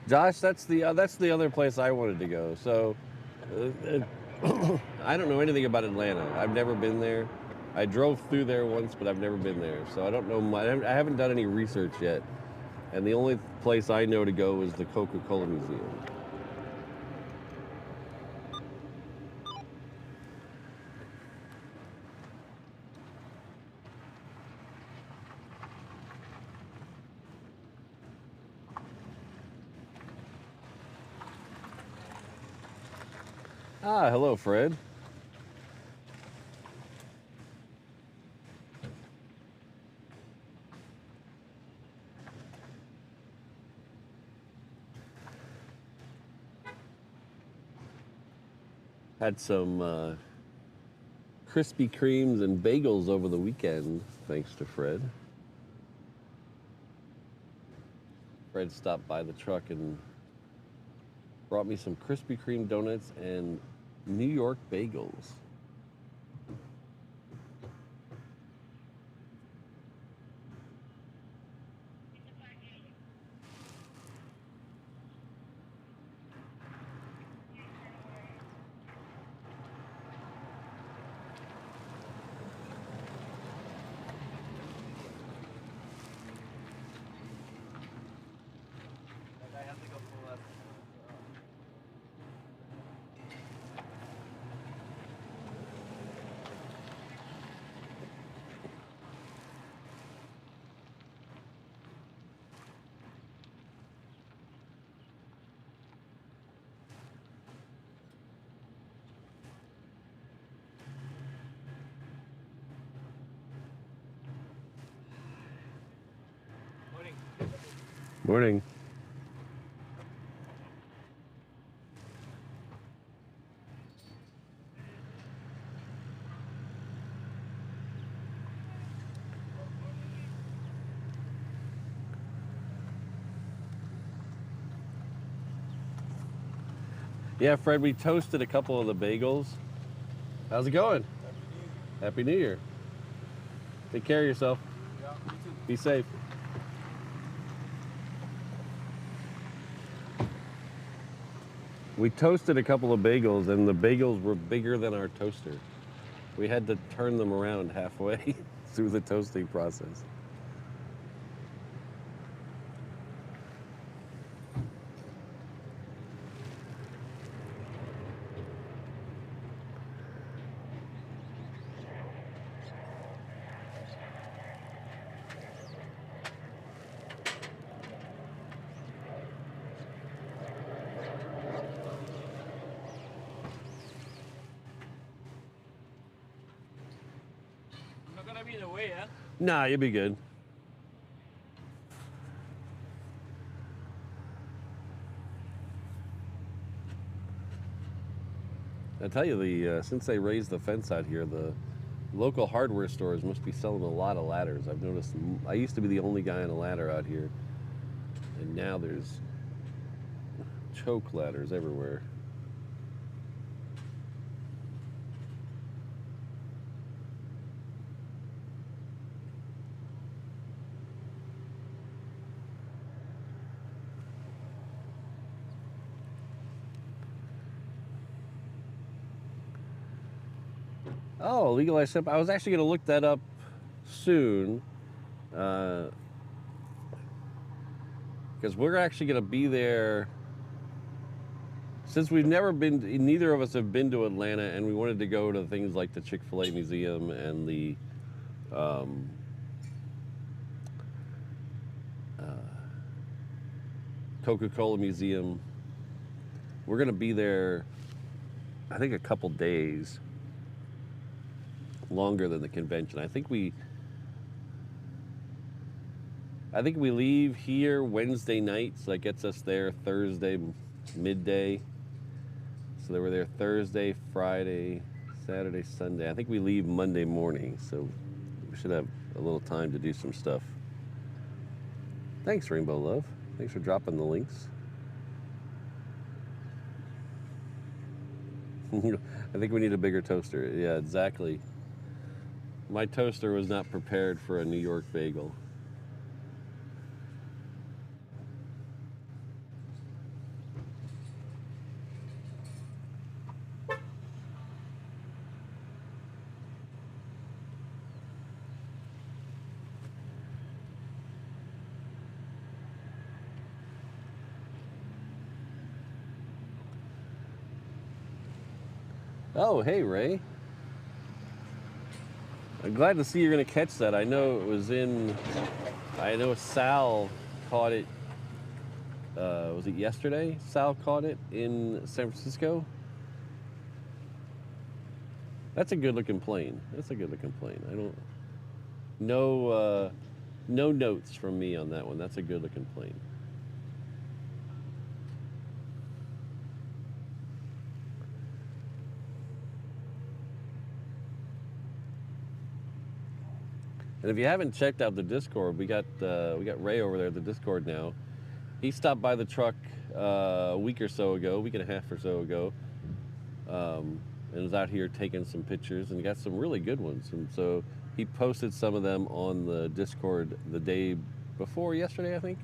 Josh, that's the other place I wanted to go. So, I don't know anything about Atlanta. I've never been there. I drove through there once, but I've never been there. So I don't know. I haven't done any research yet. And the only place I know to go is the Coca-Cola Museum. Ah, hello, Fred. Had some Krispy Kremes and bagels over the weekend, thanks to Fred. Fred stopped by the truck and brought me some Krispy Kreme donuts and New York bagels. Morning. Yeah, Fred, we toasted a couple of the bagels. How's it going? Happy New Year. Take care of yourself. Yeah, you too. Be safe. We toasted a couple of bagels, and the bagels were bigger than our toaster. We had to turn them around halfway through the toasting process. I'm not gonna be in the way, huh? Nah, you'll be good. I tell you, since they raised the fence out here, the local hardware stores must be selling a lot of ladders. I've noticed. I used to be the only guy on a ladder out here, and now there's choke ladders everywhere. Oh, legalized hemp. I was actually going to look that up soon. Because we're actually going to be there. Since we've never been, neither of us have been to Atlanta, and we wanted to go to things like the Chick-fil-A Museum and the Coca-Cola Museum. We're going to be there, I think, a couple days longer than the convention. I think we leave here Wednesday night, so that gets us there Thursday midday. So they were there Thursday, Friday, Saturday, Sunday. I think we leave Monday morning, so we should have a little time to do some stuff. Thanks, Rainbow Love. Thanks for dropping the links. I think we need a bigger toaster. Yeah, exactly. My toaster was not prepared for a New York bagel. Oh, hey, Ray. I'm glad to see you're going to catch that. I know it was I know Sal caught it, was it yesterday? Sal caught it in San Francisco. That's a good looking plane. That's a good looking plane. No notes from me on that one. That's a good looking plane. And if you haven't checked out the Discord, we got Ray over there at the Discord now. He stopped by the truck a week or so ago, week and a half or so ago, and was out here taking some pictures and got some really good ones. And so he posted some of them on the Discord the day before yesterday, I think.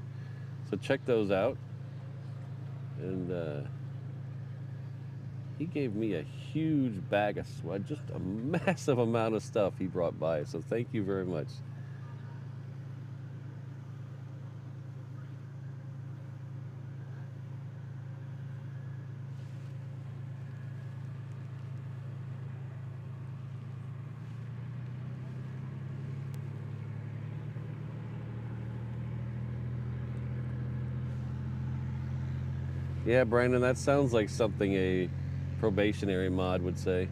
So check those out. And he gave me a huge bag of sweat, just a massive amount of stuff he brought by. So thank you very much. Yeah, Brandon, that sounds like something a probationary mod would say.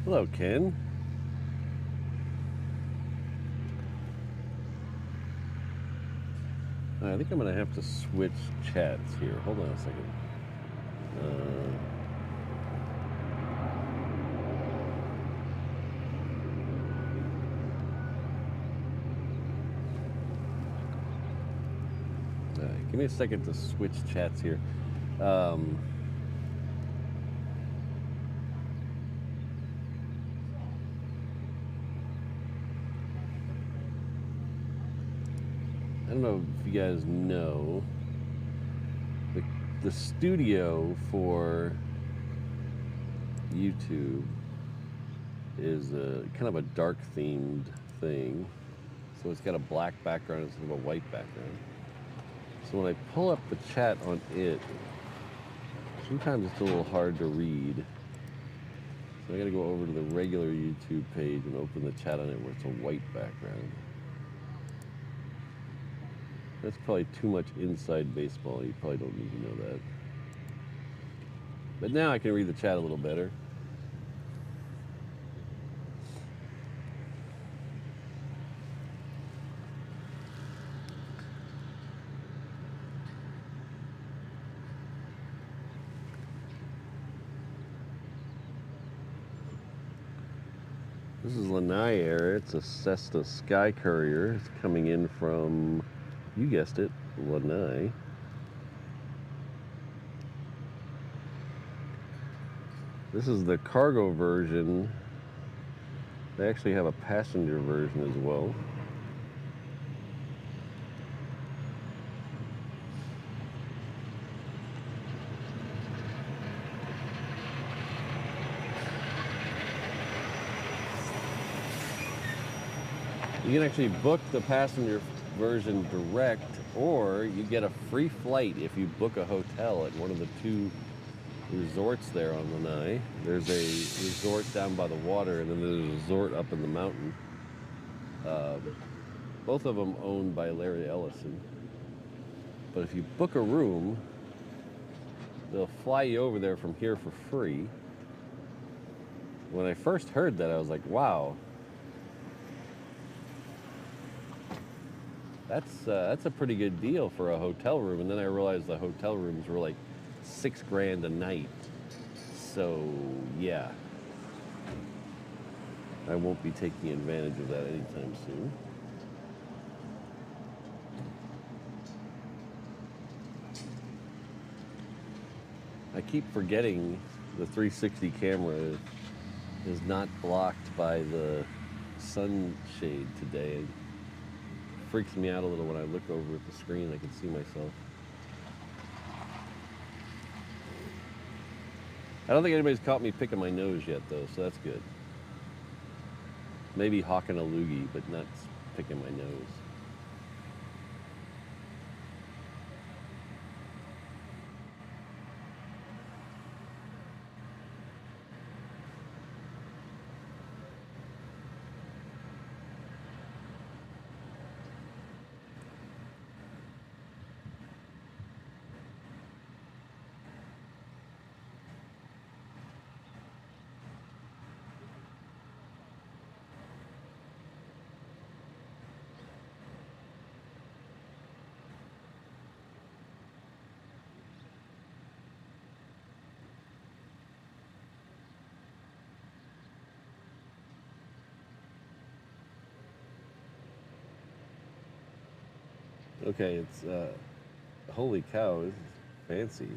Hello, Ken. I think I'm going to have to switch chats here. Hold on a second. Give me a second to switch chats here. I don't know if you guys know, the studio for YouTube is kind of a dark themed thing. So it's got a black background instead of a white background. So when I pull up the chat on it, sometimes it's a little hard to read. So I gotta go over to the regular YouTube page and open the chat on it where it's a white background. That's probably too much inside baseball. You probably don't need to know that. But now I can read the chat a little better. This is Lanai Air. It's a Cessna Sky Courier. It's coming in from, you guessed it, Lanai. This is the cargo version. They actually have a passenger version as well. You can actually book the passenger version direct, or you get a free flight if you book a hotel at one of the two resorts there on Lanai. There's a resort down by the water, and then there's a resort up in the mountain. Both of them owned by Larry Ellison. But if you book a room, they'll fly you over there from here for free. When I first heard that, I was like, wow. That's a pretty good deal for a hotel room. And then I realized the hotel rooms were like $6,000 a night. So yeah, I won't be taking advantage of that anytime soon. I keep forgetting the 360 camera is not blocked by the sunshade today. It freaks me out a little when I look over at the screen. I can see myself. I don't think anybody's caught me picking my nose yet, though, so that's good. Maybe hawking a loogie, but not picking my nose. Okay, it's, holy cow, this is fancy.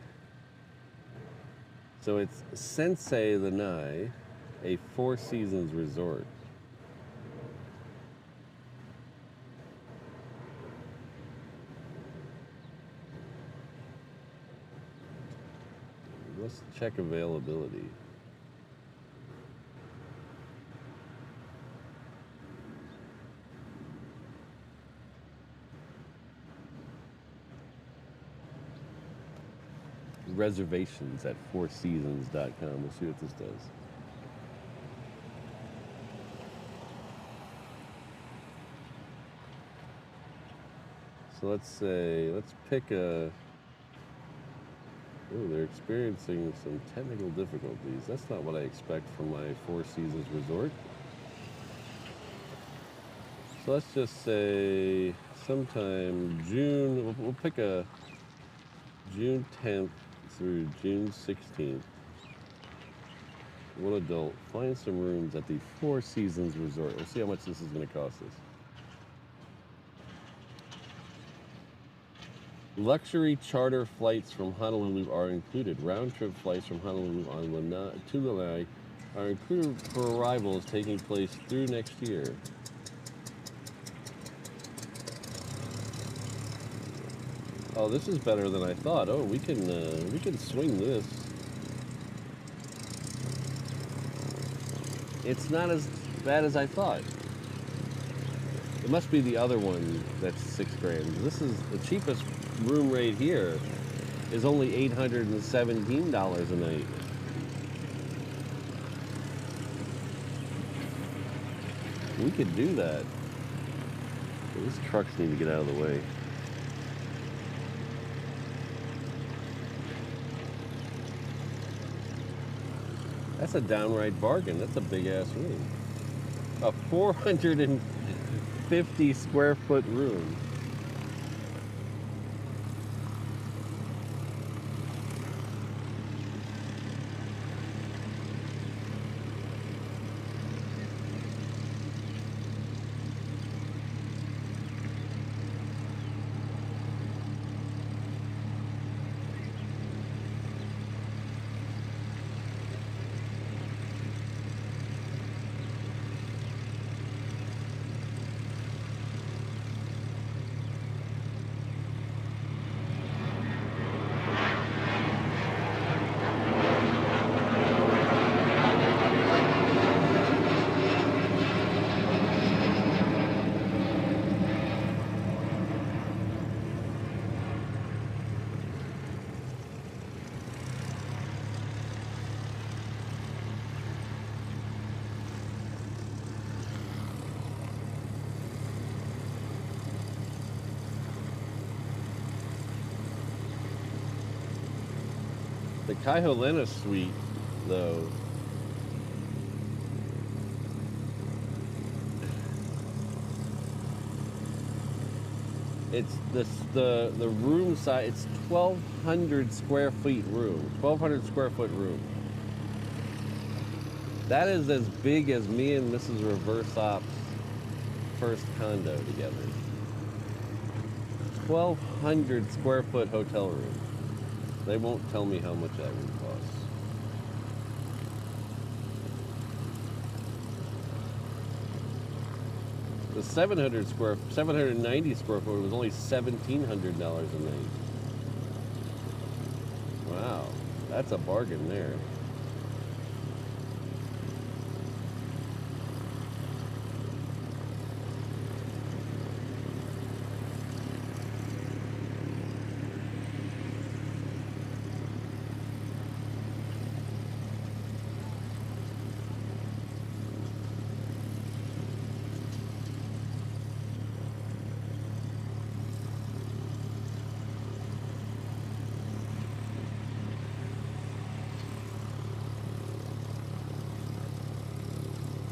So it's Sensei Lanai, a Four Seasons resort. Let's check availability. Reservations at fourseasons.com. We'll see what this does. So let's pick a, oh, they're experiencing some technical difficulties. That's not what I expect from my Four Seasons resort. So let's just say sometime June, we'll pick a June 10th through June 16th. One adult, find some rooms at the Four Seasons Resort. We'll see how much this is going to cost us. Luxury charter flights from Honolulu are included. Round-trip flights from Honolulu on Lanai to Lanai are included for arrivals taking place through next year. Oh, this is better than I thought. Oh, we can swing this. It's not as bad as I thought. It must be the other one that's $6,000. This is the cheapest room rate here is only $817 a night. We could do that. These trucks need to get out of the way. That's a downright bargain. That's a big ass room. A 450 square foot room. The Kaiholena suite, though, it's the room size. It's 1,200 square feet room, 1,200 square foot room. That is as big as me and Mrs. Reverse Op's first condo together. 1,200 square foot hotel room. They won't tell me how much that room costs. The 790 square foot was only $1,700 a night. Wow, that's a bargain there.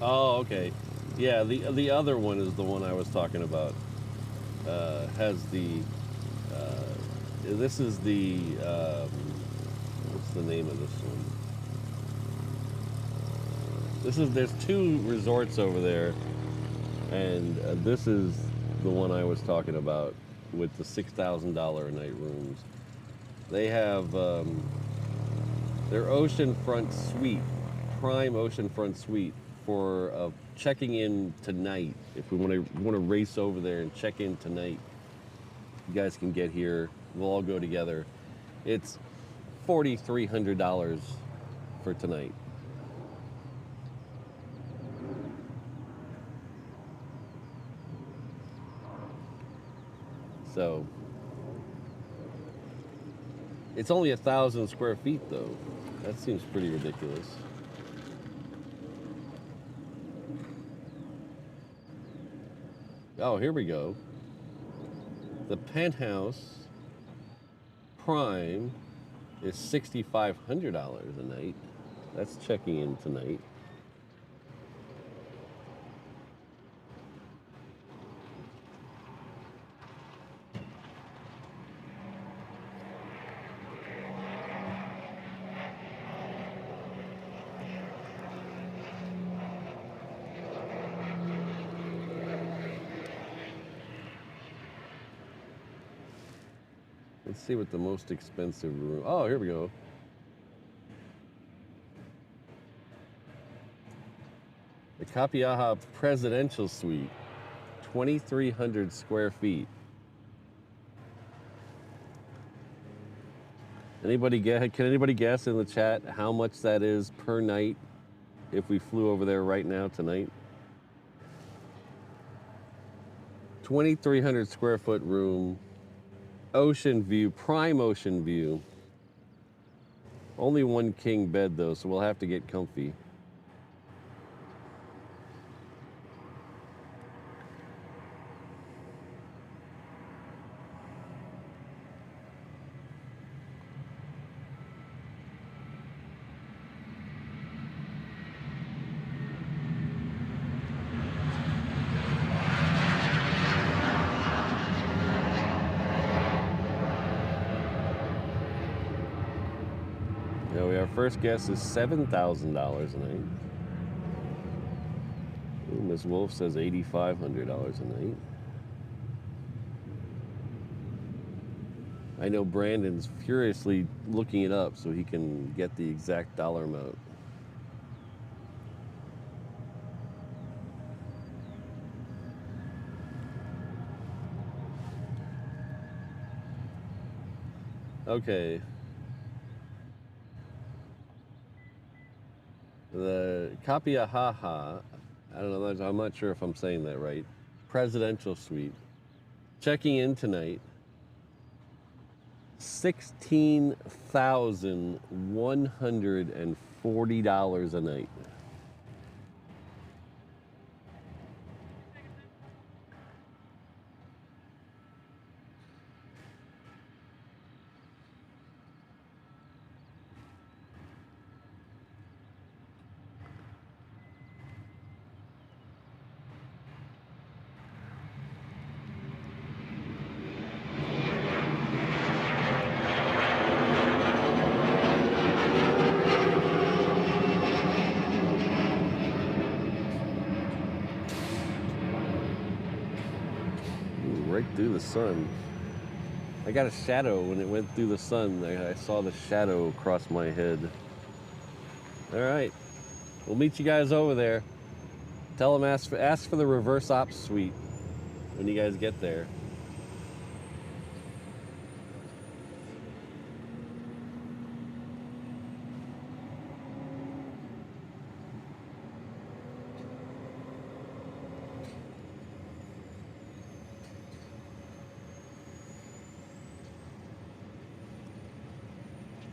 Oh, okay. Yeah, the other one is the one I was talking about. Has the this is the what's the name of this one? There's two resorts over there, and this is the one I was talking about with the $6,000 a night rooms. They have their oceanfront suite, prime oceanfront suite for checking in tonight. If we want to race over there and check in tonight, you guys can get here. We'll all go together. It's $4,300 for tonight. So it's only 1,000 square feet though. That seems pretty ridiculous. Oh, here we go. The penthouse prime is $6,500 a night. That's checking in tonight. Let's see what the most expensive room. Oh, here we go. The Kapiaha Presidential Suite, 2,300 square feet. Can anybody guess in the chat how much that is per night if we flew over there right now tonight? 2,300 square foot room. Ocean view, prime ocean view. Only one king bed though, so we'll have to get comfy. Our first guess is $7,000 a night. Ooh, Ms. Wolf says $8,500 a night. I know Brandon's furiously looking it up so he can get the exact dollar amount. Okay. The Kapiahaha, I don't know, I'm not sure if I'm saying that right. Presidential suite. Checking in tonight. $16,140 a night. Right through the sun. I got a shadow when it went through the sun. I saw the shadow cross my head. All right, we'll meet you guys over there. Tell them ask for the reverse ops suite when you guys get there.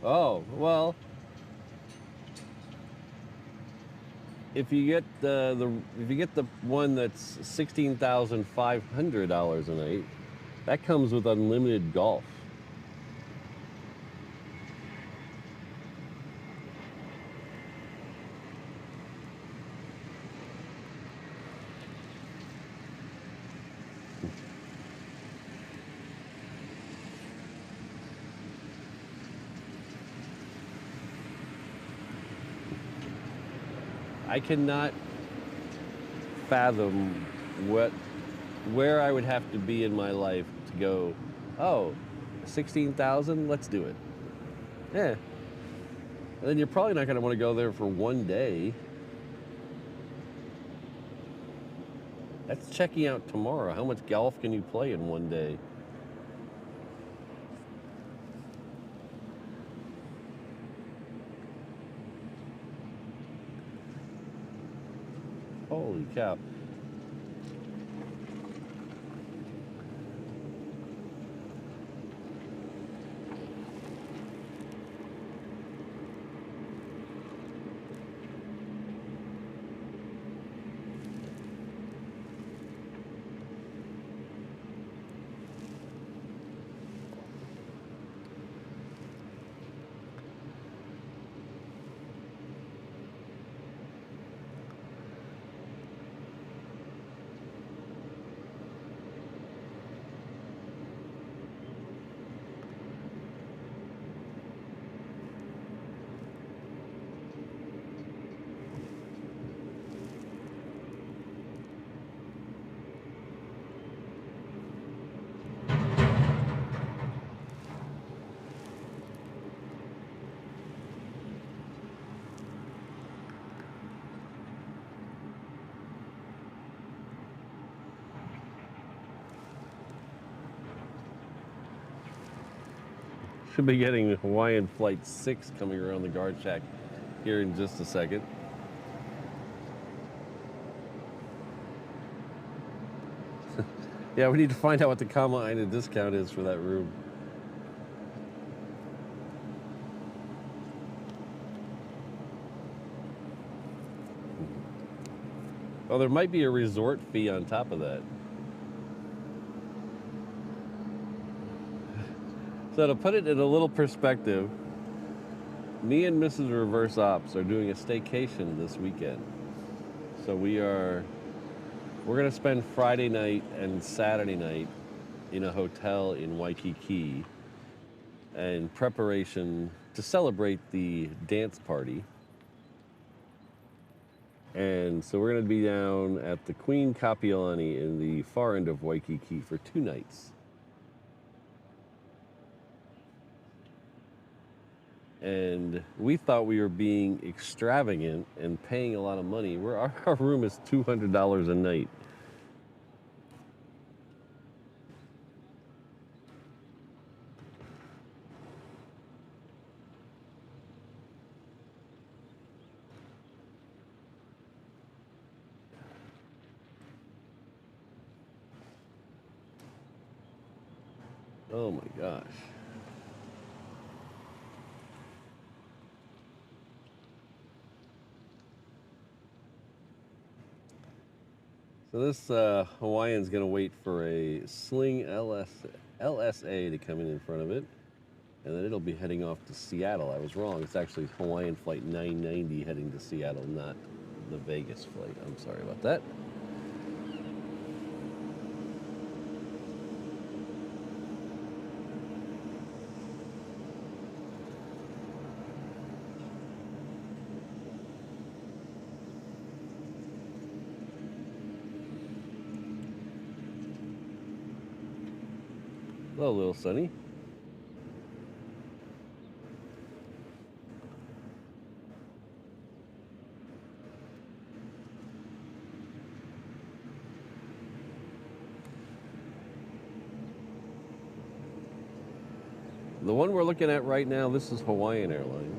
Oh, well, if you get the one that's $16,500 a night, that comes with unlimited golf. I cannot fathom where I would have to be in my life to go, oh, 16,000, let's do it. Yeah. And then you're probably not going to want to go there for one day. That's checking out tomorrow. How much golf can you play in one day? Holy cow. Should be getting Hawaiian Flight 6 coming around the guard shack here in just a second. Yeah, we need to find out what the Kama-Aina discount is for that room. Oh, there might be a resort fee on top of that. So to put it in a little perspective, me and Mrs. Reverse Ops are doing a staycation this weekend. So we're gonna spend Friday night and Saturday night in a hotel in Waikiki in preparation to celebrate the dance party. And so we're going to be down at the Queen Kapiolani in the far end of Waikiki for 2 nights. And we thought we were being extravagant and paying a lot of money. Our room is $200 a night. Oh my gosh. So this Hawaiian's going to wait for a Sling LSA to come in front of it, and then it'll be heading off to Seattle. I was wrong. It's actually Hawaiian Flight 990 heading to Seattle, not the Vegas flight. I'm sorry about that. Hello, little Sonny. The one we're looking at right now, this is Hawaiian Airlines.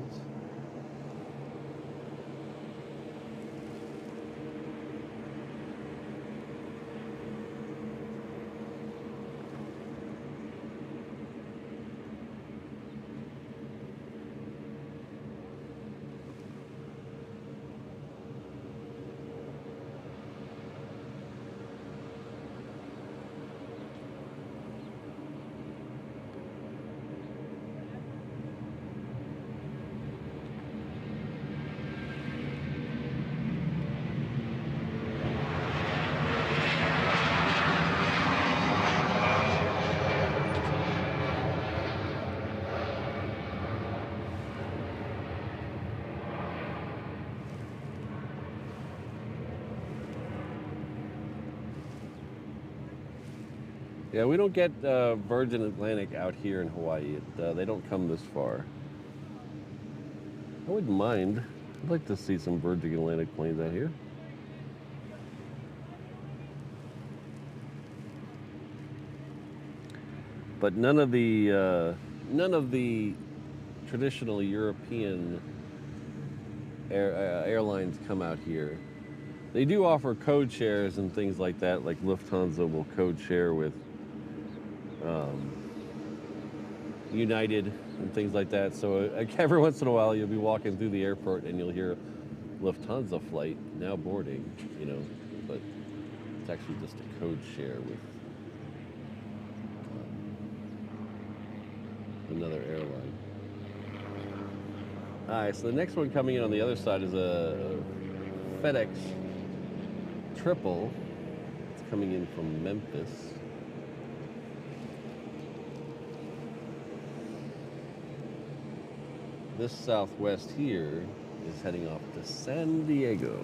Yeah, we don't get Virgin Atlantic out here in Hawaii. They don't come this far. I wouldn't mind. I'd like to see some Virgin Atlantic planes out here. But none of the traditional European airlines come out here. They do offer code shares and things like that, like Lufthansa will code share with United and things like that. So every once in a while you'll be walking through the airport and you'll hear Lufthansa flight now boarding, you know, but it's actually just a code share with another airline. All right, so the next one coming in on the other side is a FedEx triple. It's coming in from Memphis. This Southwest here is heading off to San Diego.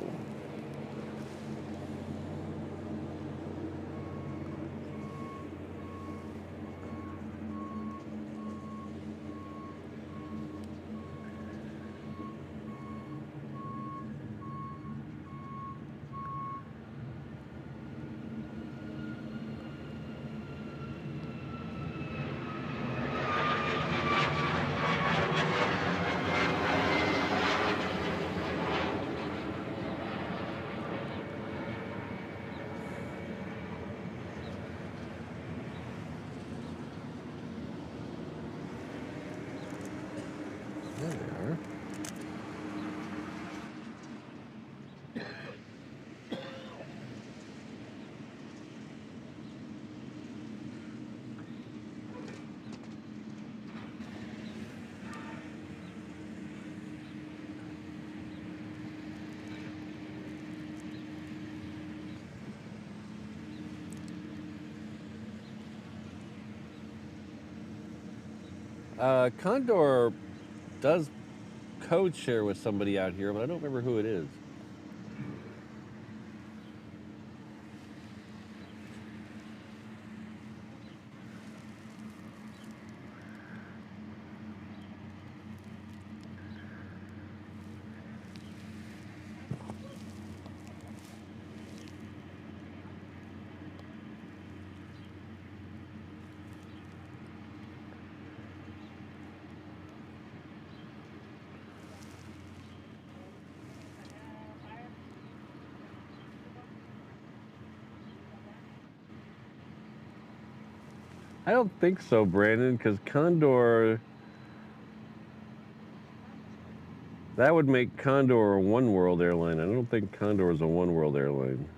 Condor does code share with somebody out here, but I don't remember who it is. I don't think so, Brandon, because Condor, that would make Condor a one world airline. I don't think Condor is a one world airline.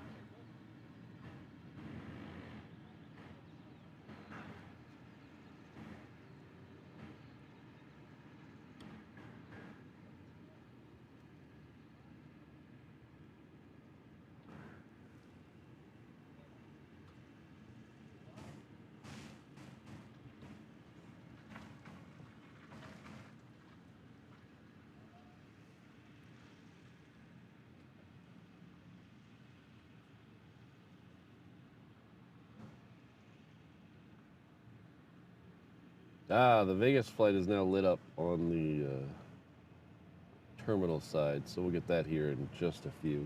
Ah, the Vegas flight is now lit up on the terminal side, so we'll get that here in just a few.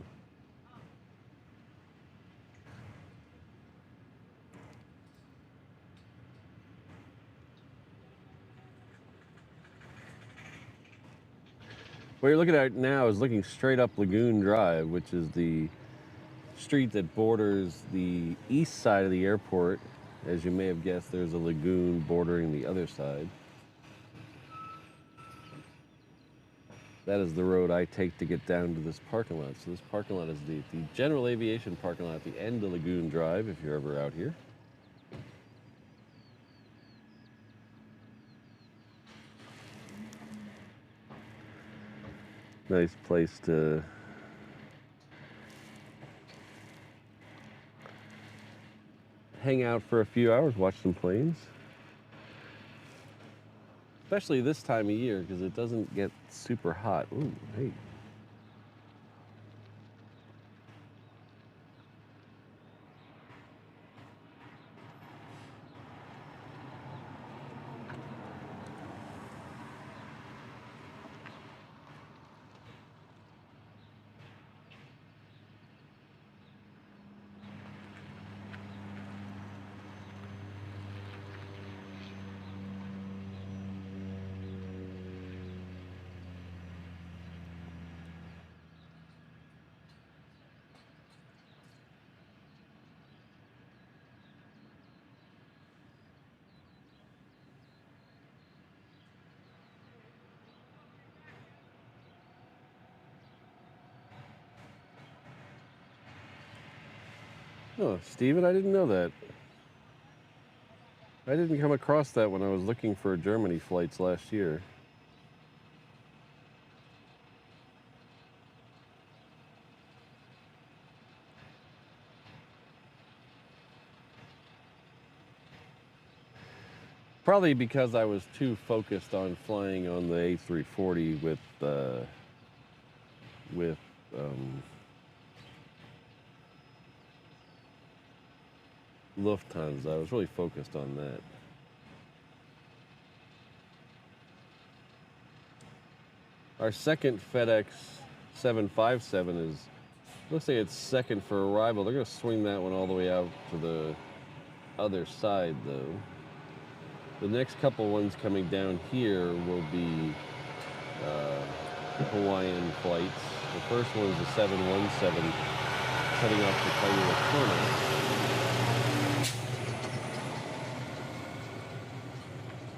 What you're looking at now is looking straight up Lagoon Drive, which is the street that borders the east side of the airport. As you may have guessed, there's a lagoon bordering the other side. That is the road I take to get down to this parking lot. So this parking lot is the general aviation parking lot at the end of Lagoon Drive, if you're ever out here. Nice place to hang out for a few hours, watch some planes. Especially this time of year, because it doesn't get super hot. Ooh, hey. Oh, Steven, I didn't know that. I didn't come across that when I was looking for Germany flights last year. Probably because I was too focused on flying on the A340 with Lufthansa. I was really focused on that. Our second FedEx 757 is, looks like it's second for arrival. They're going to swing that one all the way out to the other side, though. The next couple ones coming down here will be Hawaiian flights. The first one is the 717 heading off to Honu.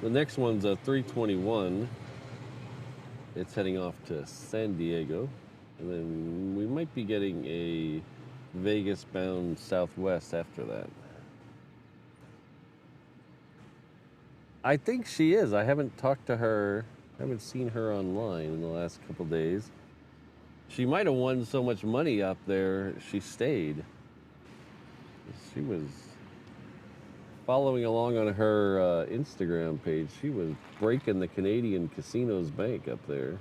The next one's a 321. It's heading off to San Diego. And then we might be getting a Vegas-bound Southwest after that. I think she is. I haven't talked to her. I haven't seen her online in the last couple days. She might have won so much money up there, she stayed. She was following along on her Instagram page, she was breaking the Canadian casinos bank up there.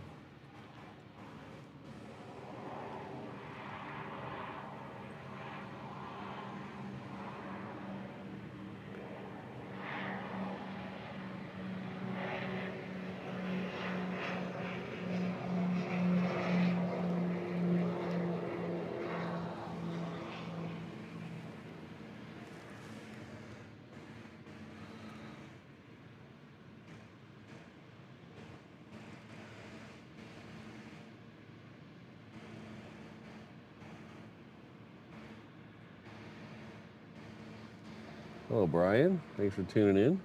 Hello, Brian. Thanks for tuning in.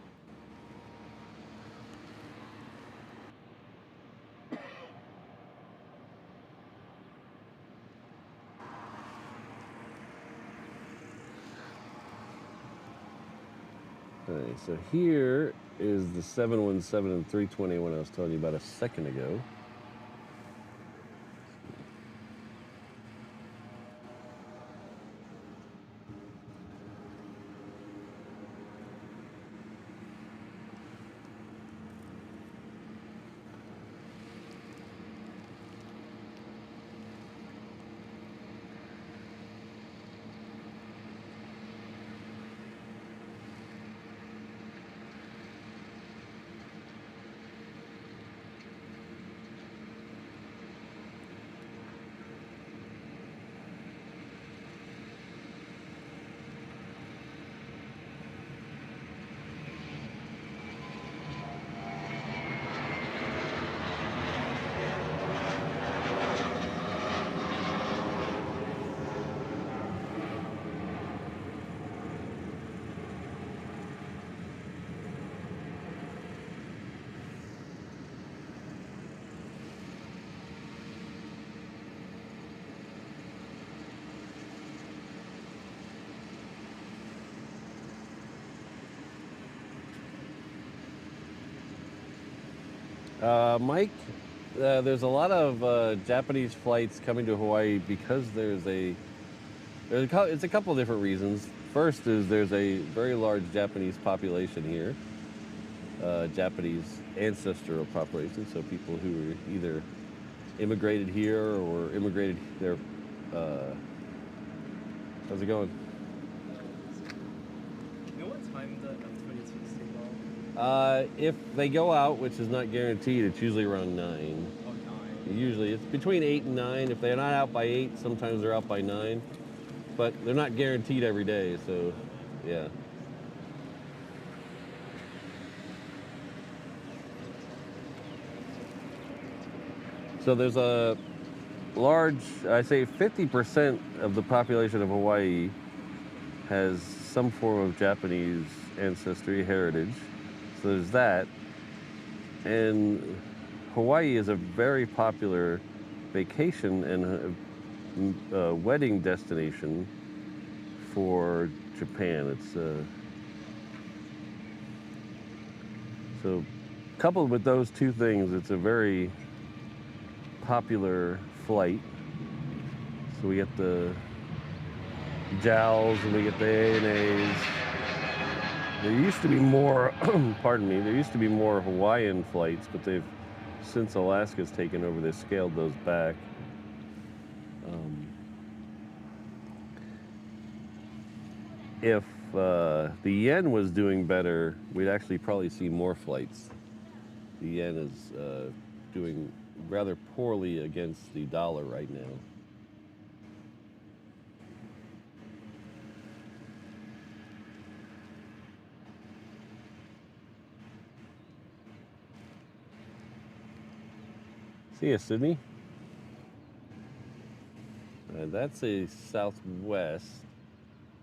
All right, so here is the 717 and 321 I was telling you about a second ago. Mike, there's a lot of Japanese flights coming to Hawaii because it's a couple of different reasons. First is there's a very large Japanese population here, Japanese ancestral population, so people who are either immigrated here or immigrated there. How's it going? You know what time the F-22 stay If they go out, which is not guaranteed, it's usually around 9. Oh, 9. Usually it's between 8 and 9. If they're not out by 8, sometimes they're out by 9. But they're not guaranteed every day, so yeah. So there's a large, I say 50% of the population of Hawaii has some form of Japanese ancestry, heritage. So there's that. And Hawaii is a very popular vacation and wedding destination for Japan. It's so coupled with those two things, it's a very popular flight. So we get the JALs and we get the ANAs. There used to be more, pardon me, there used to be more Hawaiian flights, but they've, since Alaska's taken over, they've scaled those back. If the yen was doing better, we'd actually probably see more flights. The yen is doing rather poorly against the dollar right now. See ya, Sydney. That's a Southwest.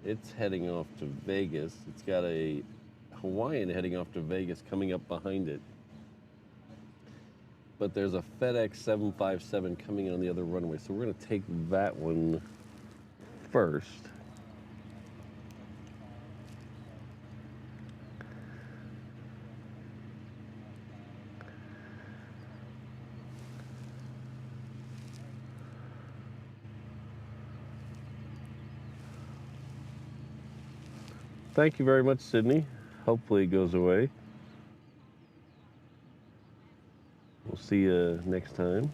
It's heading off to Vegas. It's got a Hawaiian heading off to Vegas coming up behind it. But there's a FedEx 757 coming in on the other runway, so we're going to take that one first. thank you very much, Sydney. Hopefully it goes away. We'll see you next time.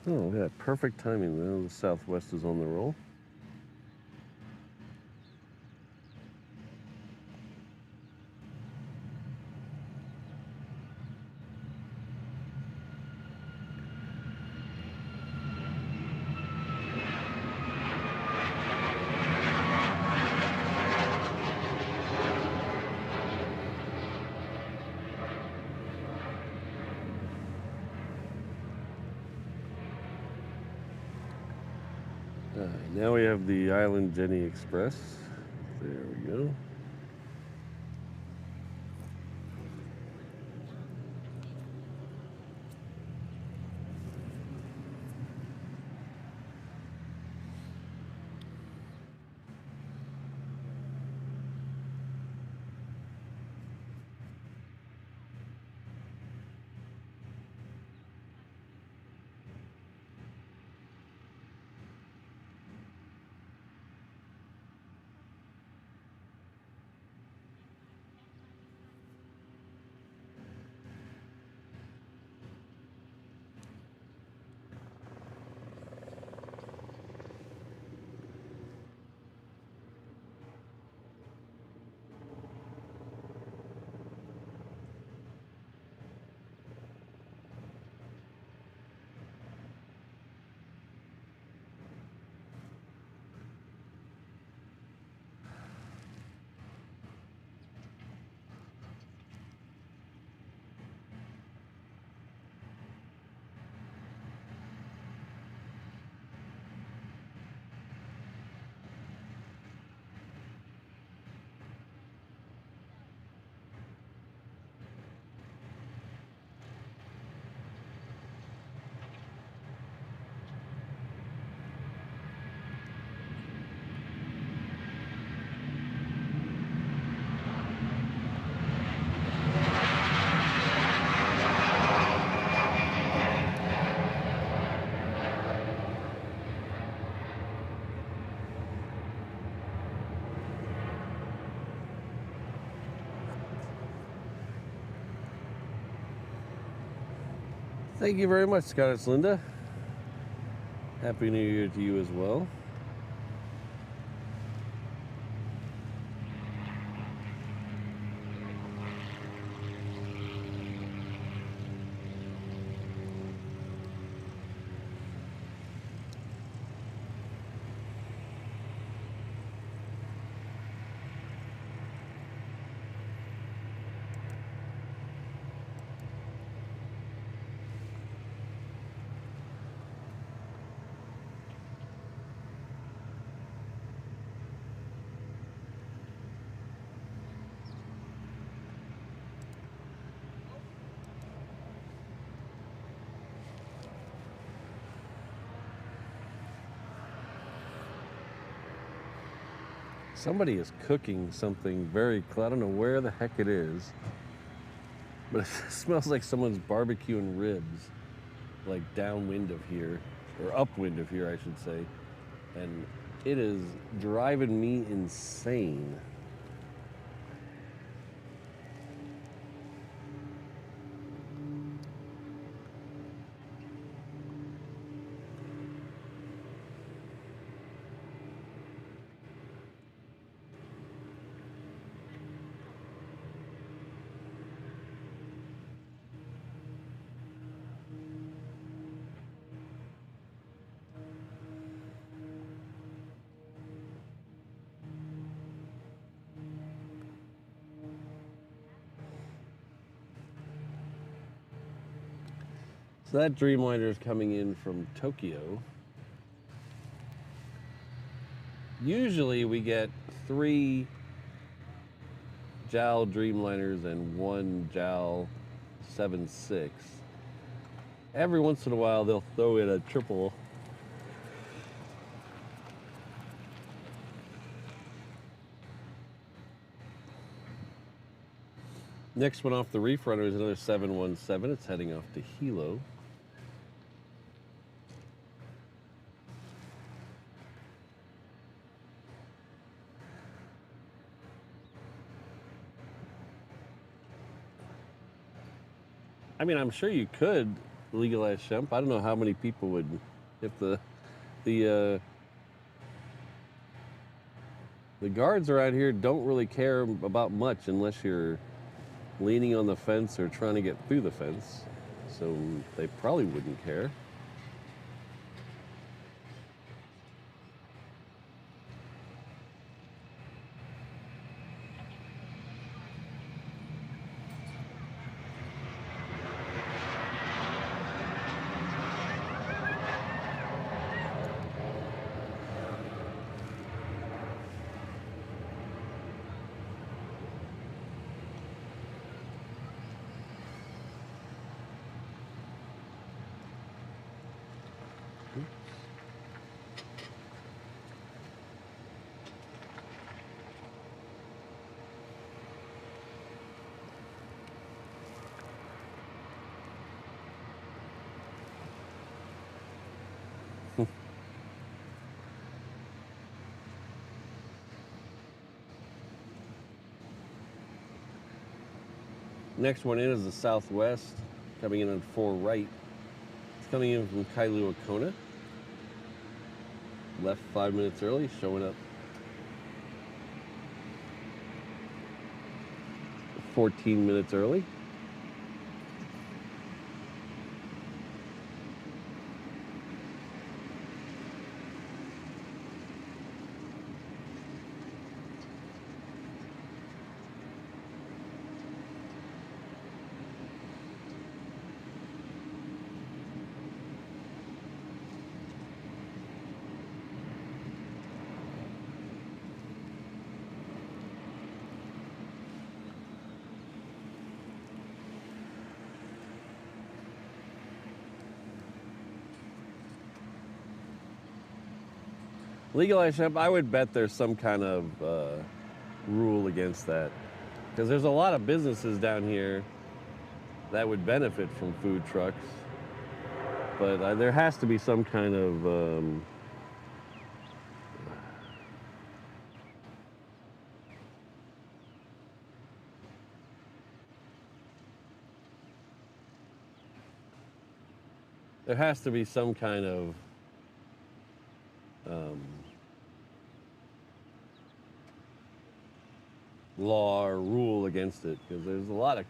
Oh, yeah, perfect timing though. The Southwest is on the roll. Now we have the Island Jenny Express. There we go. Thank you very much, Scottish Linda. Happy New Year to you as well. Somebody is cooking something very, I don't know where the heck it is, but it smells like someone's barbecuing ribs, like downwind of here, or upwind of here, I should say. And it is driving me insane. So that Dreamliner is coming in from Tokyo. Usually we get 3 JAL Dreamliners and 1 JAL 7.6. Every once in a while they'll throw in a triple. Next one off the reef runner is another 717. It's heading off to Hilo. I mean, I'm sure you could legalize hemp. I don't know how many people would, if the guards around here don't really care about much unless you're leaning on the fence or trying to get through the fence. So they probably wouldn't care. Next one in is the Southwest, coming in on 4 right. It's coming in from Kailua Kona. Left 5 minutes early, showing up 14 minutes early. Legalize hemp, I would bet there's some kind of rule against that. Because there's a lot of businesses down here that would benefit from food trucks. But there has to be some kind of there has to be some kind of law or rule against it, because there's a lot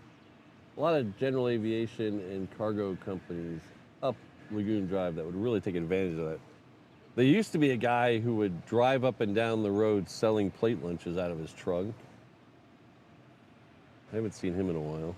of general aviation and cargo companies up Lagoon Drive that would really take advantage of that. There used to be a guy who would drive up and down the road selling plate lunches out of his trunk. I haven't seen him in a while.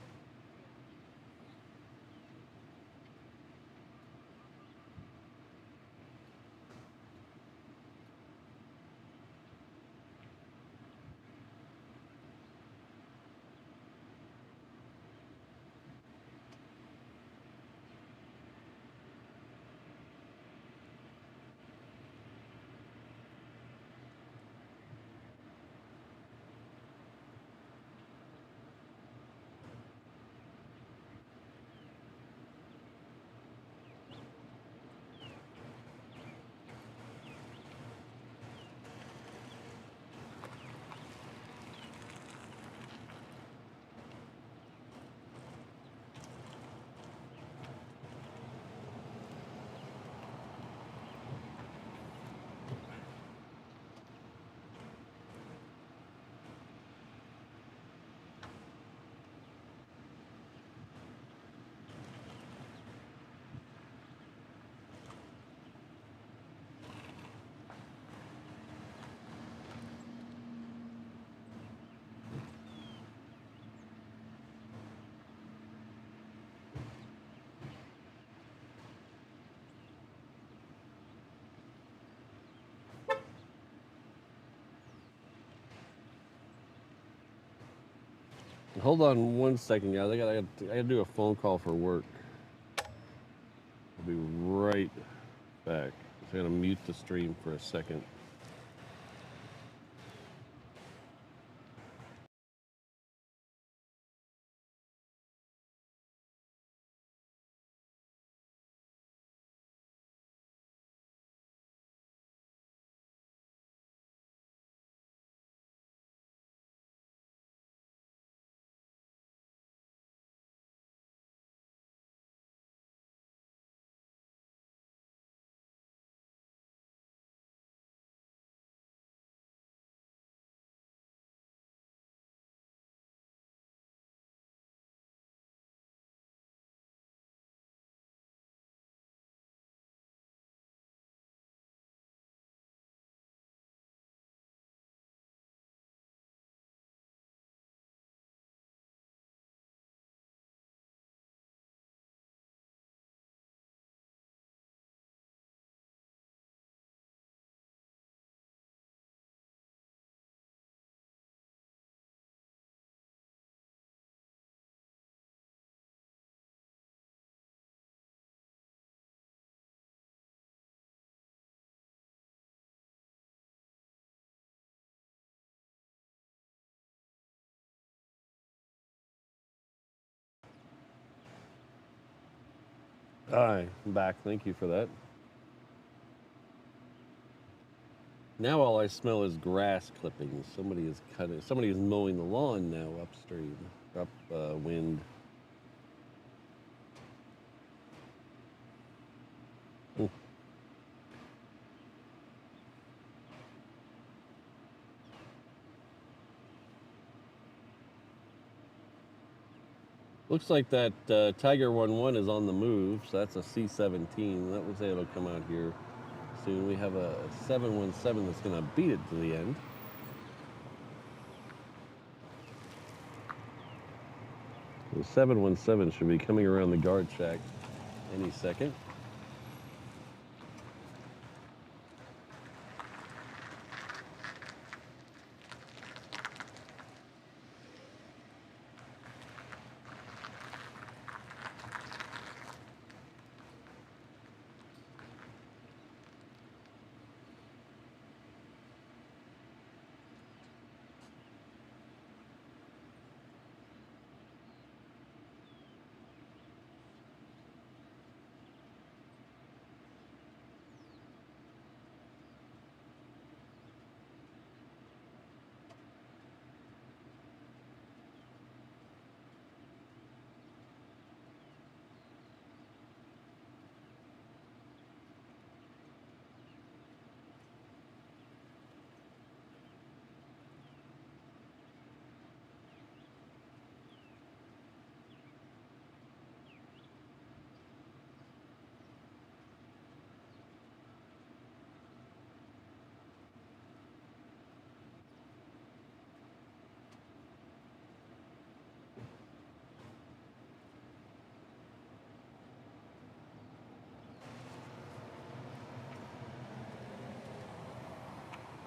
Hold on 1 second, guys. I gotta do a phone call for work. I'll be right back. I'm gonna mute the stream for a second. Hi, I'm back. Thank you for that. Now all I smell is grass clippings. Somebody is mowing the lawn now upstream, upwind. Looks like that Tiger 11 is on the move, so that's a C-17. That would say it'll come out here soon. We have a 717 that's going to beat it to the end. The 717 should be coming around the guard shack any second.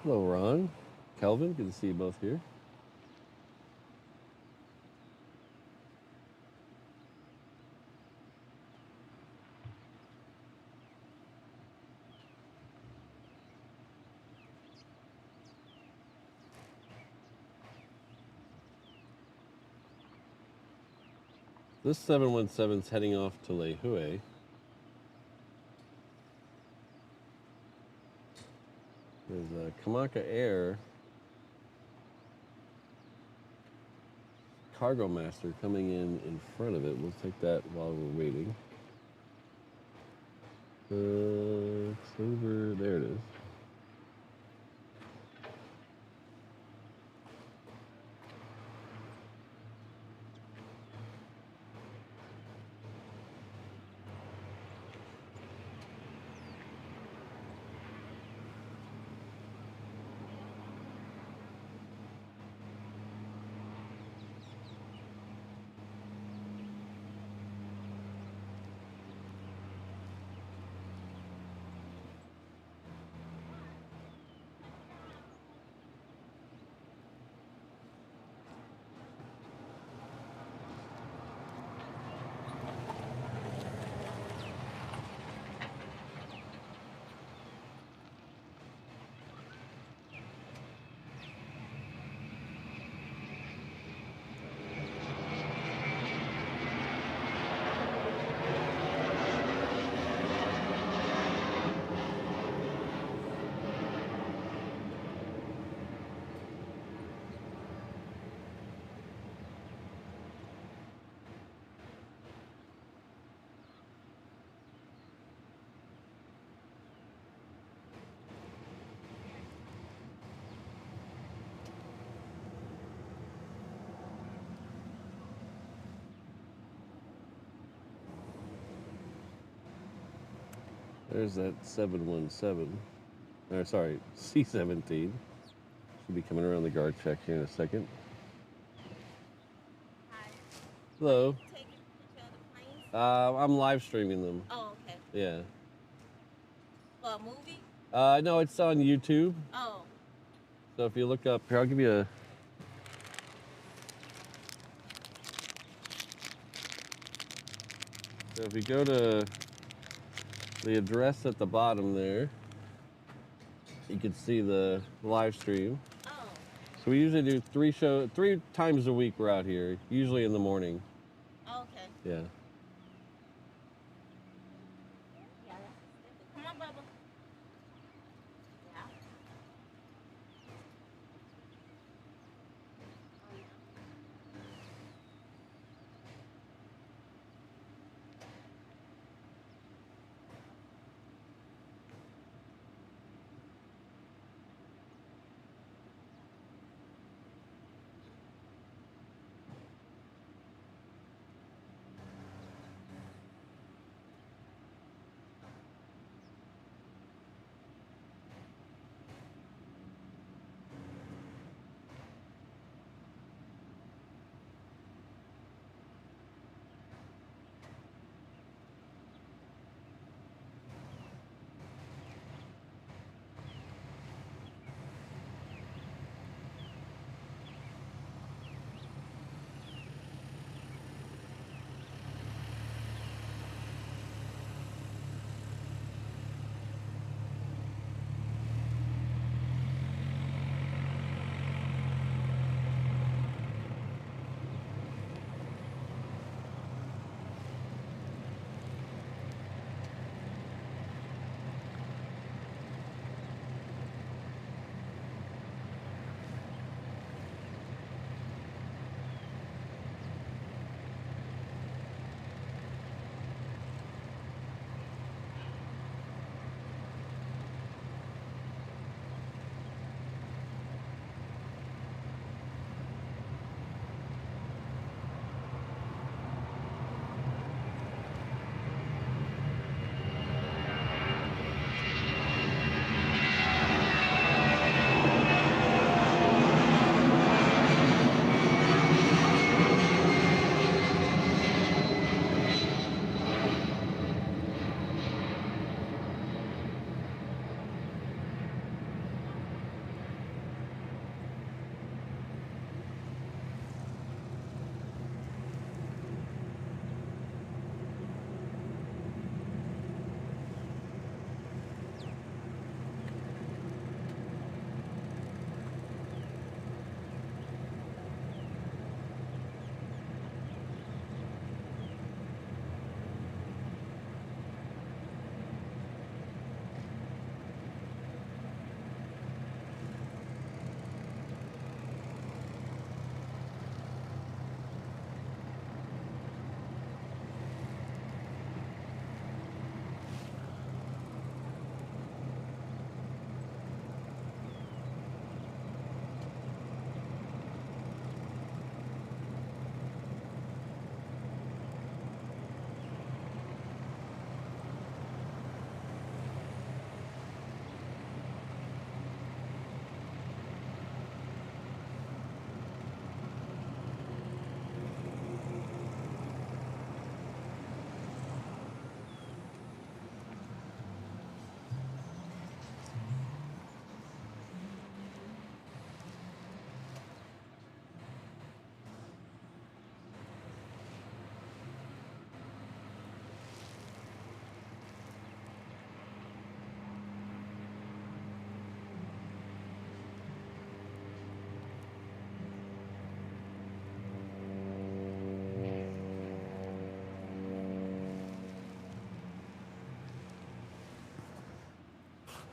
Hello, Ron. Kelvin, good to see you both here. This 717 is heading off to Lehue. There's a Kamaka Air Cargo Master coming in front of it. We'll take that while we're waiting. It's over, there it is. There's that 717, or sorry, C-17. Should be coming around the guard check here in a second. Hi. Hello. Taking a picture of the planes? I'm live streaming them. Oh, okay. Yeah. For a movie? No, it's on YouTube. Oh. So if you look up here, I'll give you a. So if you go to the address at the bottom there, you can see the live stream. Oh. So we usually do 3 times a week we're out here, usually in the morning. Okay. Yeah.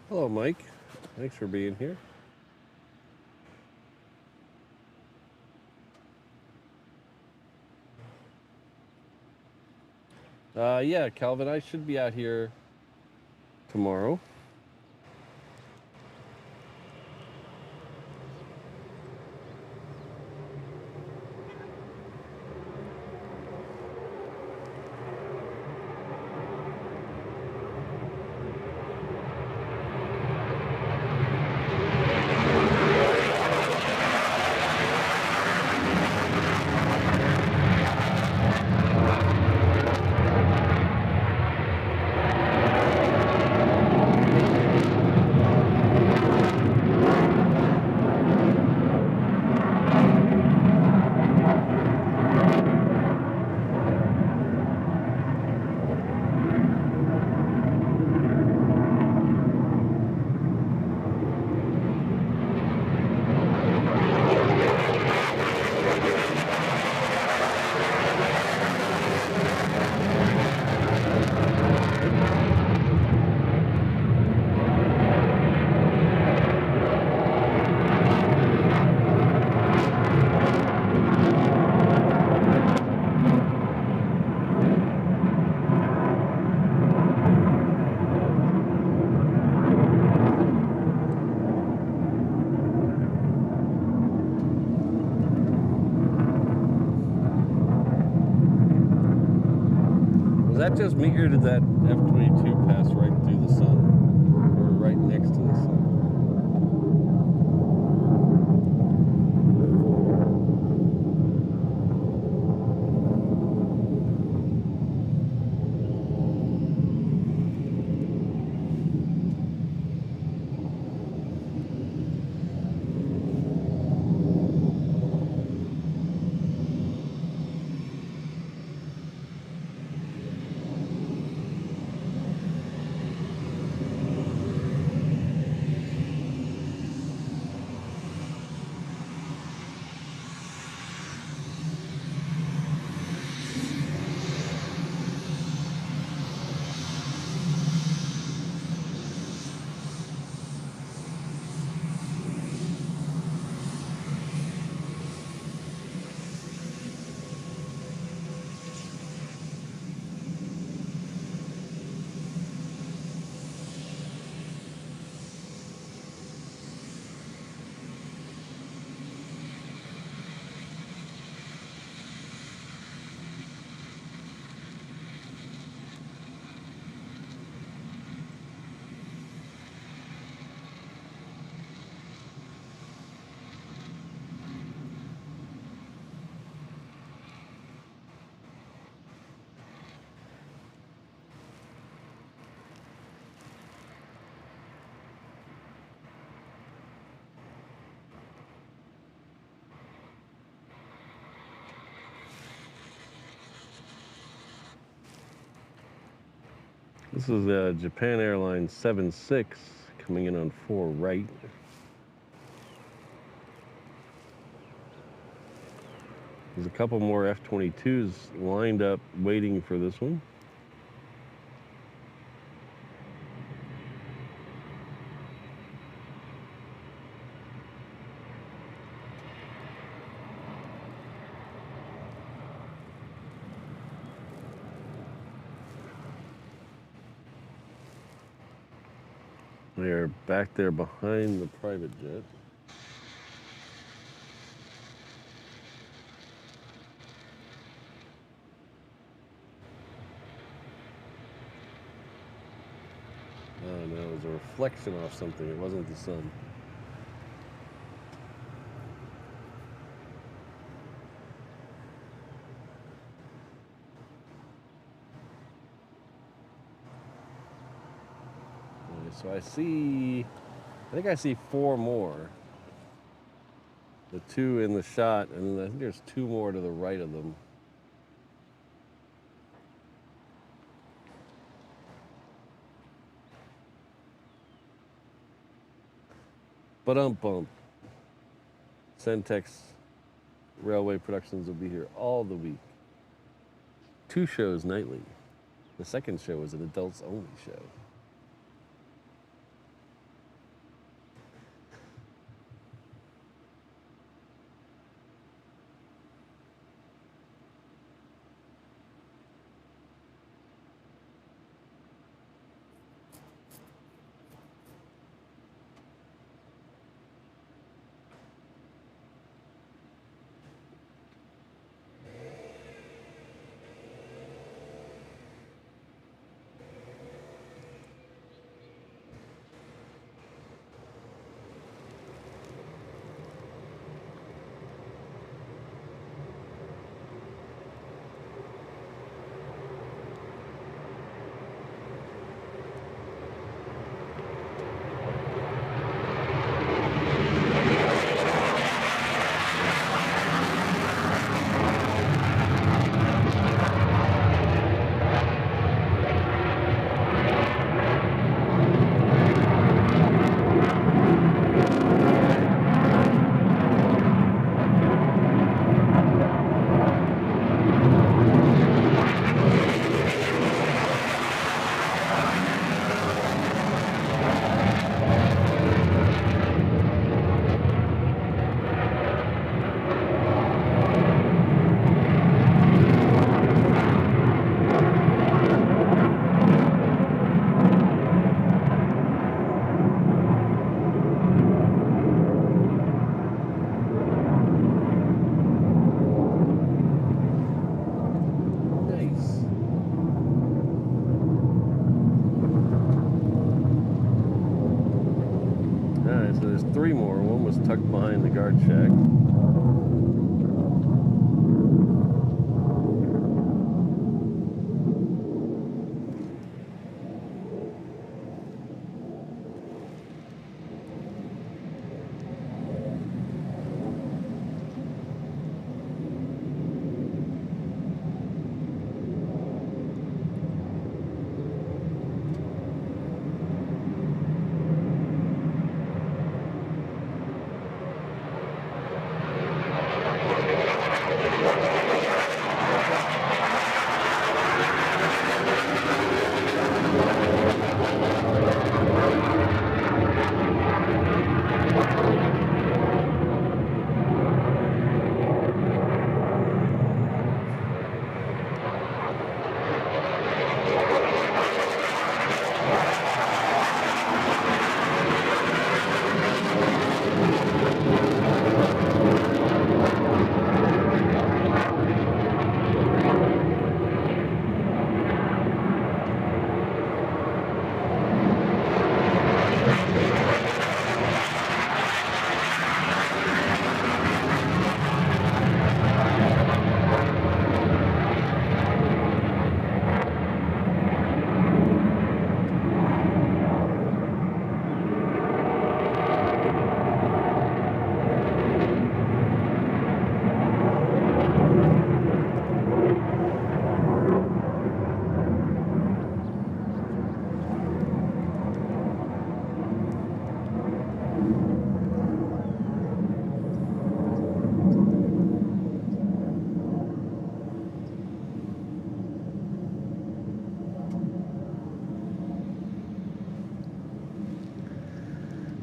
Hello, Mike. Thanks for being here. Yeah, Calvin, I should be out here tomorrow. Was that just me, or did that F-22 pass right through the sun? Or right next to the sun? This is Japan Airlines 76 coming in on 4 right. There's a couple more F-22s lined up waiting for this one. They're back there behind the private jet. Oh no, it was a reflection off something. It wasn't the sun. So I think I see 4 more. The 2 in the shot, and I think there's 2 more to the right of them. Bump. Centex Railway Productions will be here all the week. 2 shows nightly. The second show is an adults only show. just tucked behind the guard shack.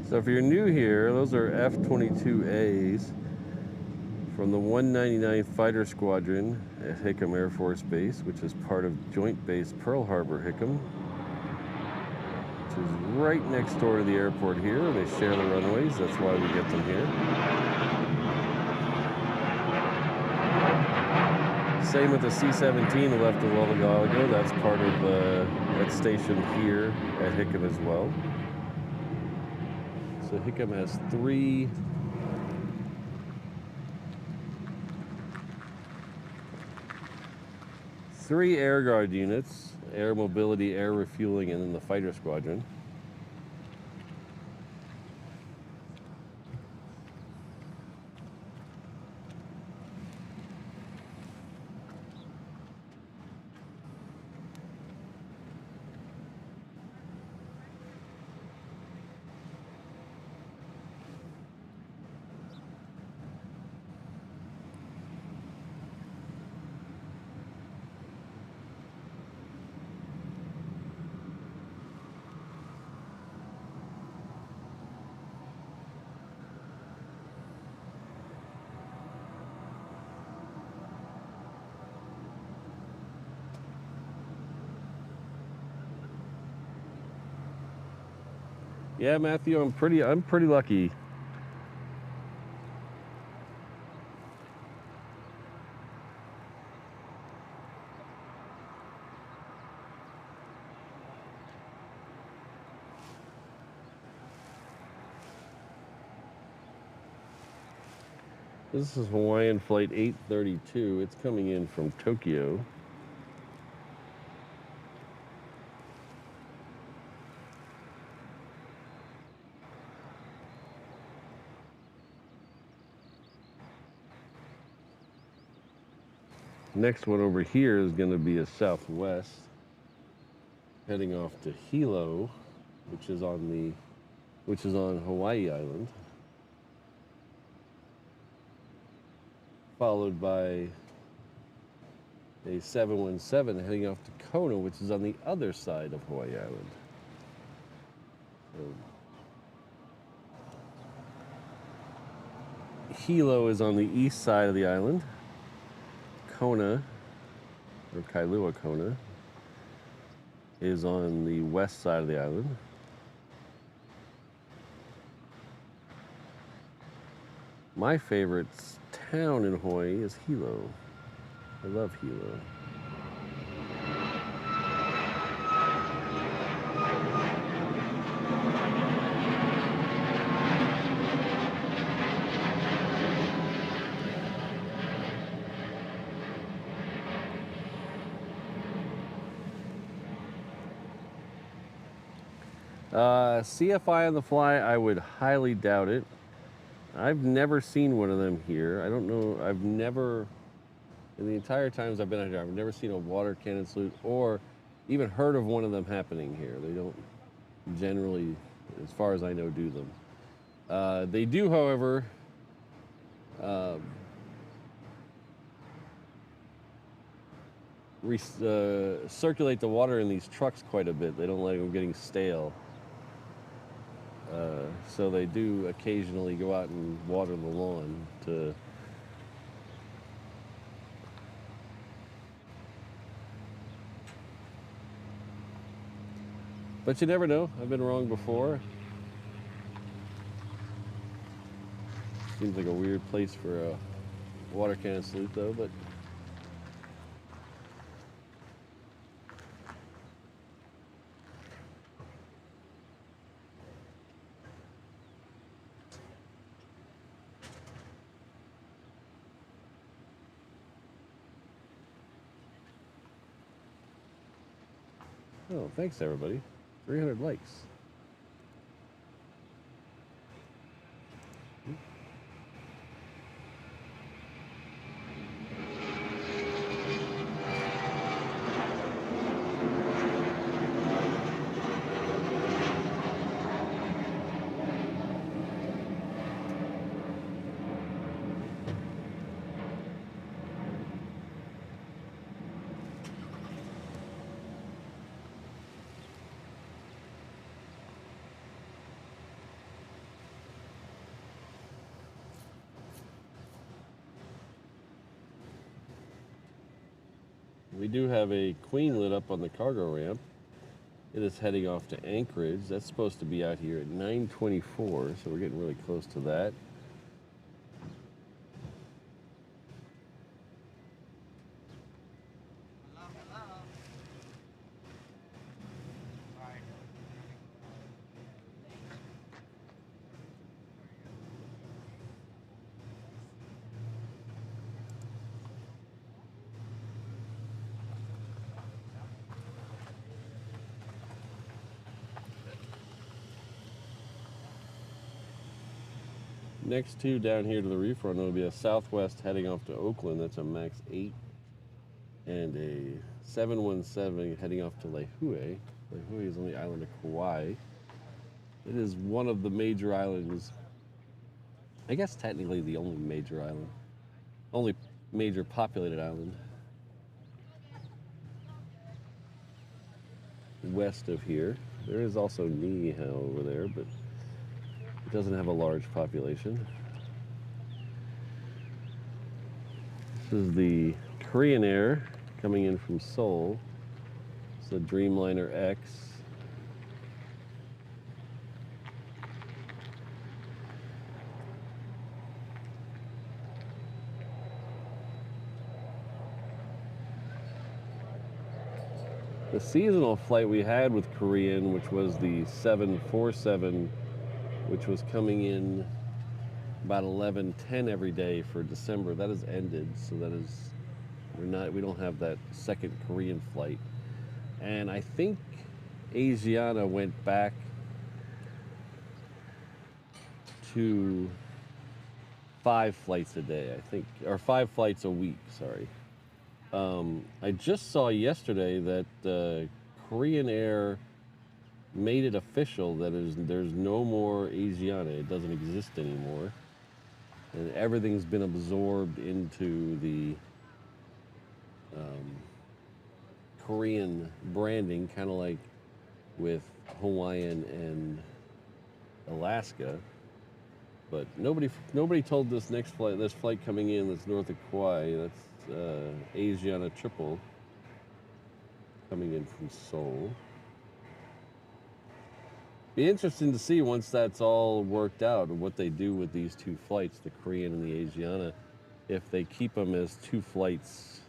So if you're new here, those are F-22As from the 199 Fighter Squadron at Hickam Air Force Base, which is part of Joint Base Pearl Harbor Hickam, which is right next door to the airport here. They share the runways, that's why we get them here. Same with the C-17 I left a while ago. That's part of that's stationed here at Hickam as well. So Hickam has three air guard units, air mobility, air refueling, and then the fighter squadron. Yeah, Matthew, I'm pretty lucky. This is Hawaiian Flight 832. It's coming in from Tokyo. Next one over here is going to be a Southwest heading off to Hilo, which is on Hawaii Island, followed by a 717 heading off to Honu, which is on the other side of Hawaii Island. So Hilo is on the east side of the island. Kona, or Kailua Kona, is on the west side of the island. My favorite town in Hawaii is Hilo. I love Hilo. CFI on the fly, I would highly doubt it. I've never seen one of them here. I don't know. I've never, in the entire times I've been out here, I've never seen a water cannon salute or even heard of one of them happening here. They don't generally, as far as I know, do them. They do, however, circulate the water in these trucks quite a bit. They don't like them getting stale. So they do occasionally go out and water the lawn to but you never know. I've been wrong before. Seems like a weird place for a water cannon salute though, but oh, thanks everybody. 300 likes. We do have a queen lit up on the cargo ramp. It is heading off to Anchorage. That's supposed to be out here at 9:24, so we're getting really close to that. Next two down here to the reef run will be a Southwest heading off to Oakland. That's a MAX 8. And a 717 heading off to Lihue. Lihue is on the island of Kauai. It is one of the major islands. I guess technically the only major island. Only major populated island. West of here. There is also Niihau over there, but it doesn't have a large population. This is the Korean Air coming in from Seoul. It's the Dreamliner X. The seasonal flight we had with Korean, which was the 747, which was coming in about 11:10 every day for December, that has ended. So that is, we don't have that second Korean flight. And I think Asiana went back to 5 flights a day, I think, or 5 flights a week, sorry. I just saw yesterday that Korean Air made it official that there's no more Asiana. It doesn't exist anymore. And everything's been absorbed into the Korean branding, kind of like with Hawaiian and Alaska. But nobody told this flight coming in that's north of Kauai, that's Asiana Triple coming in from Seoul. Be interesting to see once that's all worked out what they do with these 2 flights, the Korean and the Asiana, if they keep them as 2 flights.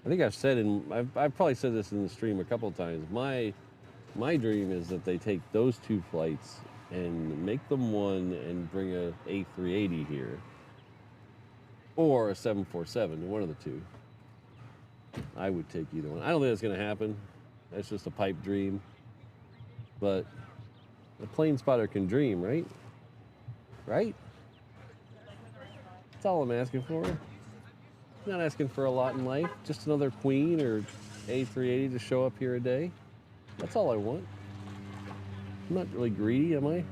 I think I've said, I've probably said this in the stream a couple of times, my dream is that they take those 2 flights and make them one and bring a A380 here. Or a 747, one of the 2. I would take either one. I don't think that's going to happen. That's just a pipe dream. But a plane spotter can dream, right? Right? That's all I'm asking for. Not asking for a lot in life. Just another Queen or A380 to show up here a day. That's all I want. I'm not really greedy, am I?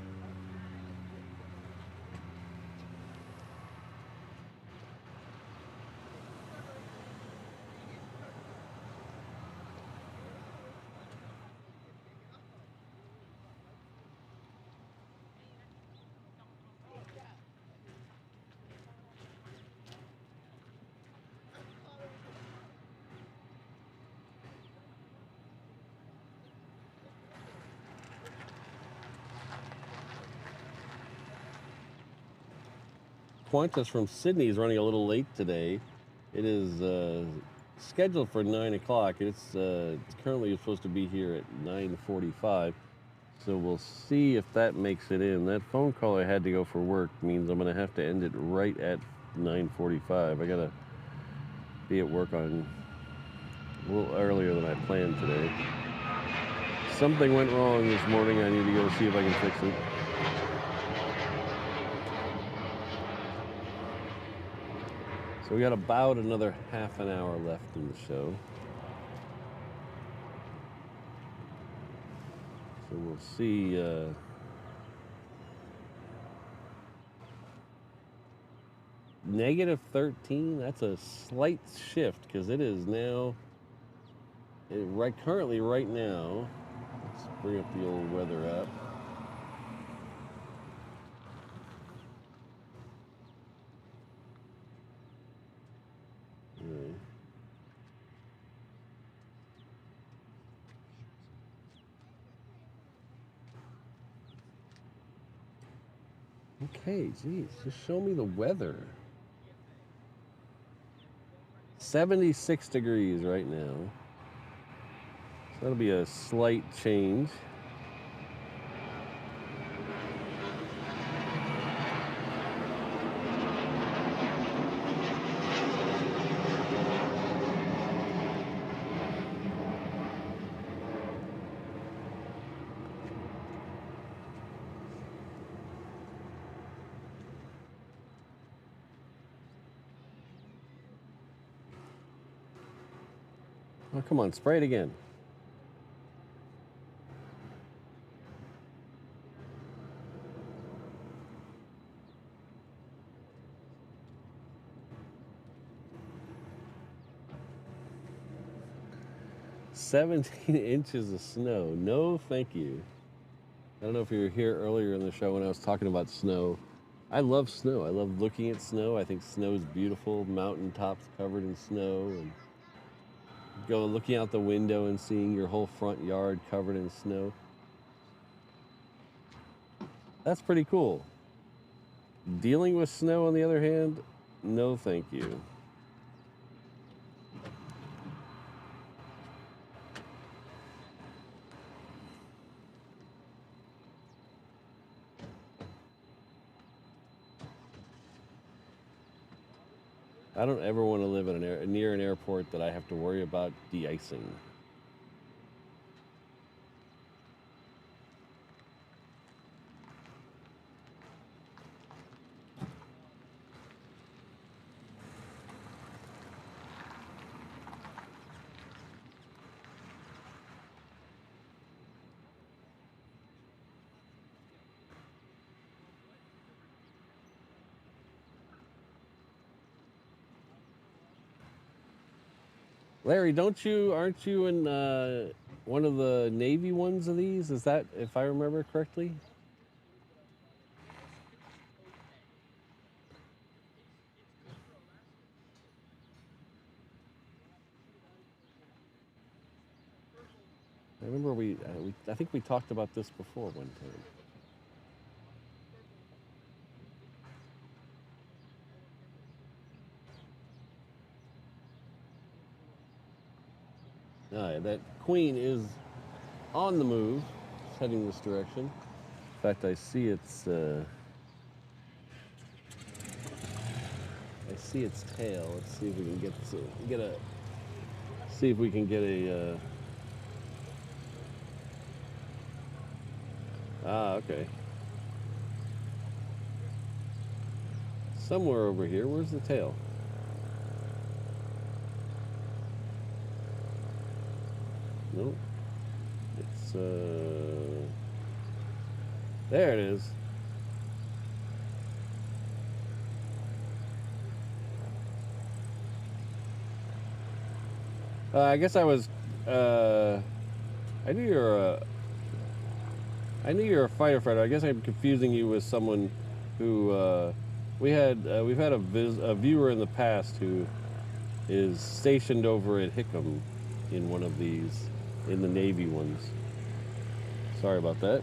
Qantas from Sydney is running a little late today. It is scheduled for 9 o'clock. It's currently supposed to be here at 9:45. So we'll see if that makes it in. That phone call I had to go for work means I'm going to have to end it right at 9:45. I got to be at work on a little earlier than I planned today. Something went wrong this morning. I need to go see if I can fix it. So we got about another half an hour left in the show. So we'll see. -13. That's a slight shift because it is now. Currently, right now. Let's bring up the old weather app. Okay, geez, just show me the weather. 76 degrees right now. So that'll be a slight change. Oh, come on, spray it again. "17 inches of snow. No, thank you." I don't know if you were here earlier in the show when I was talking about snow. I love snow. I love looking at snow. I think snow is beautiful. Mountaintops covered in snow, and go looking out the window and seeing your whole front yard covered in snow. That's pretty cool. Dealing with snow, on the other hand, no thank you. I don't ever want to live in near an airport that I have to worry about de-icing. Larry, aren't you in one of the Navy ones of these? Is that, if I remember correctly? I remember I think we talked about this before one time. That Queen is on the move. It's heading this direction. In fact, I see its tail. Let's see if we can see if we can get a Ah, okay. Somewhere over here. Where's the tail? Nope. It's, there it is. I guess I was, I knew you were a firefighter. I guess I'm confusing you with someone who, we've had a viewer in the past who is stationed over at Hickam in one of these, in the Navy ones. Sorry about that.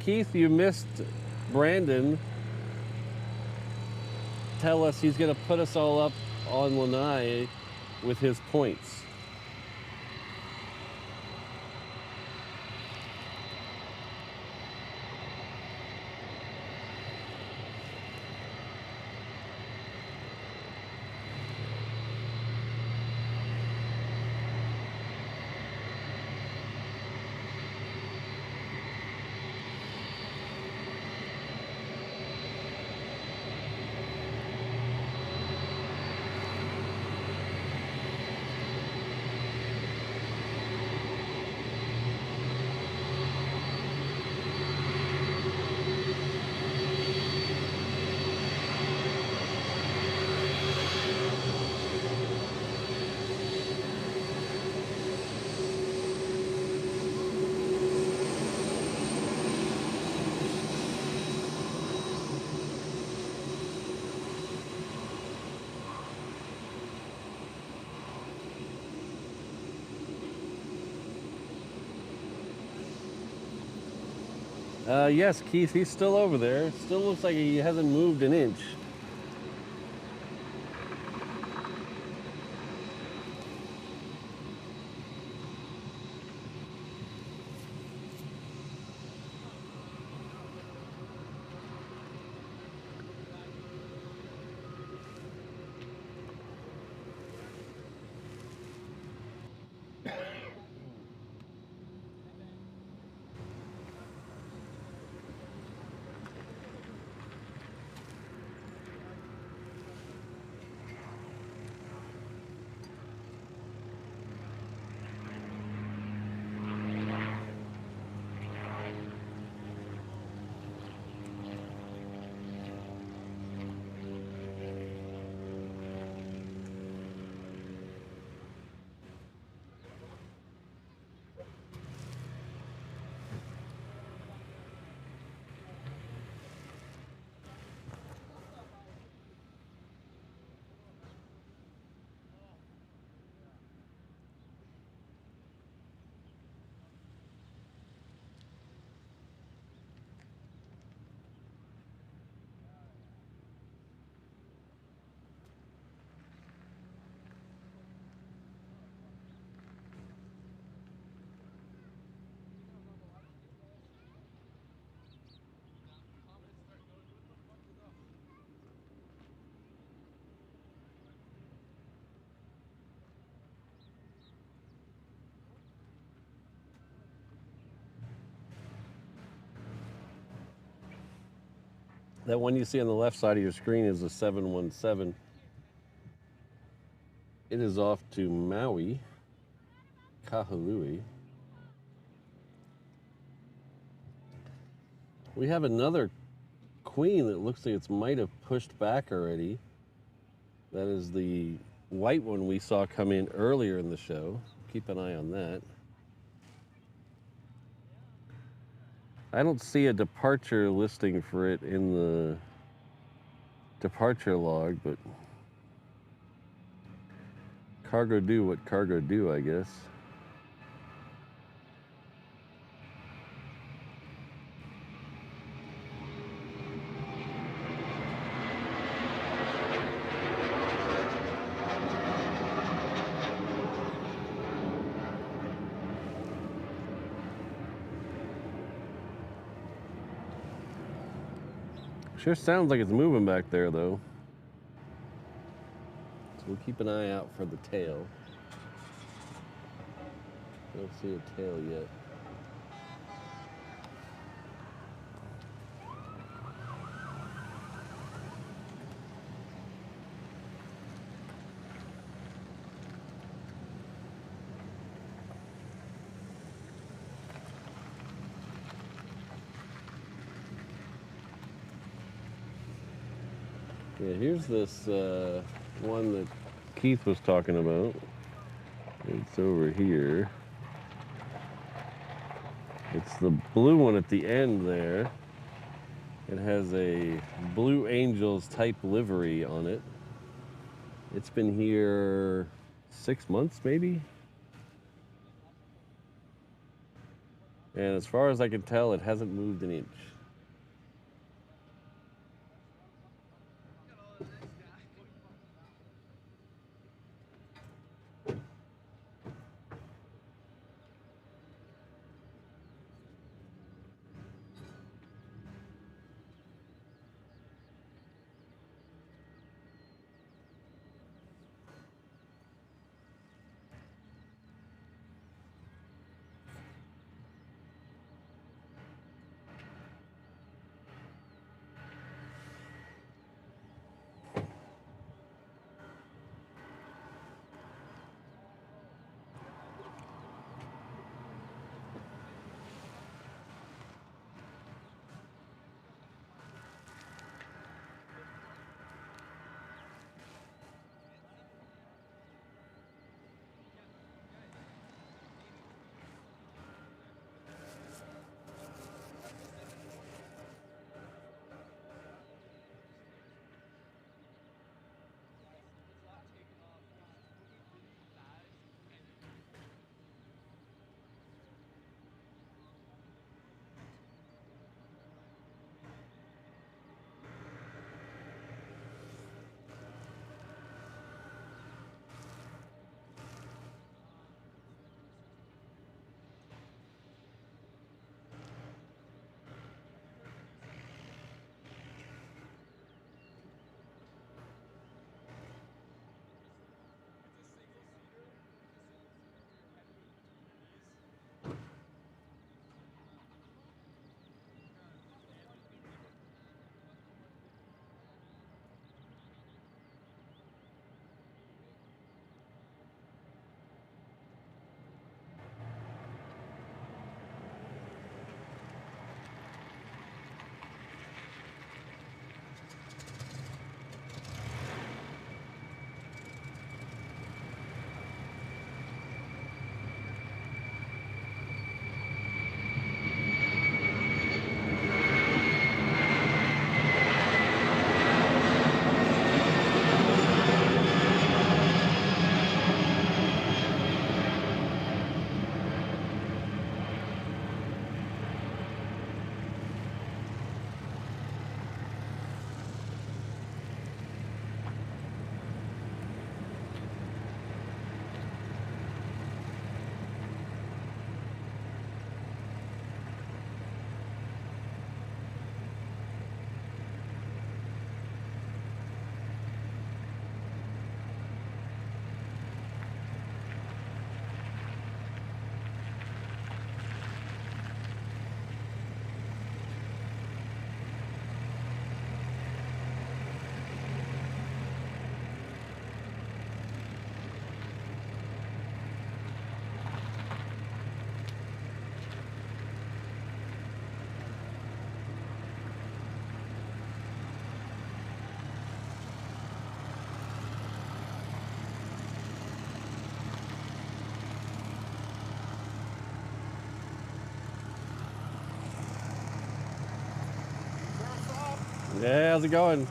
Keith, you missed Brandon. Tell us he's going to put us all up on Lanai with his points. Yes, Keith, he's still over there. Still looks like he hasn't moved an inch. That one you see on the left side of your screen is a 717. It is off to Maui, Kahului. We have another Queen that looks like it might have pushed back already. That is the white one we saw come in earlier in the show. Keep an eye on that. I don't see a departure listing for it in the departure log, but cargo do what cargo do, I guess. Sure sounds like it's moving back there, though. So we'll keep an eye out for the tail. Don't see a tail yet. Yeah, here's this one that Keith was talking about. It's over here. It's the blue one at the end there. It has a Blue Angels type livery on it. It's been here 6 months maybe. And as far as I can tell, it hasn't moved an inch. Yeah, how's it going?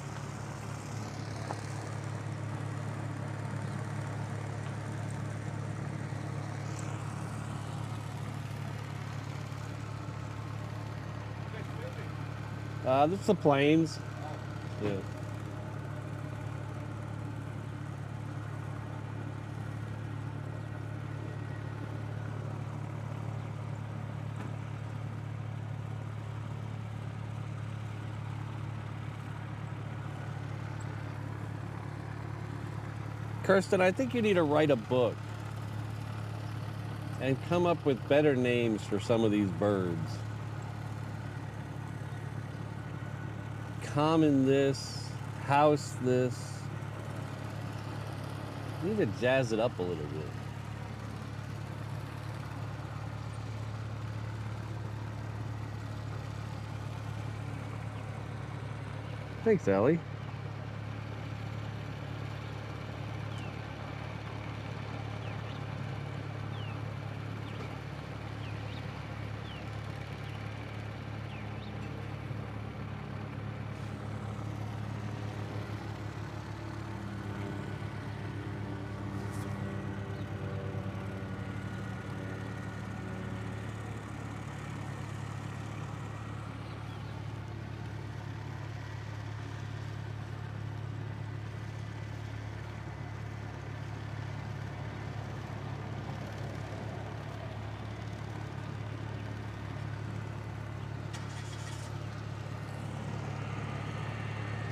This is the planes. Yeah. Kirsten, I think you need to write a book and come up with better names for some of these birds. Common this, house this. You need to jazz it up a little bit. Thanks, Allie.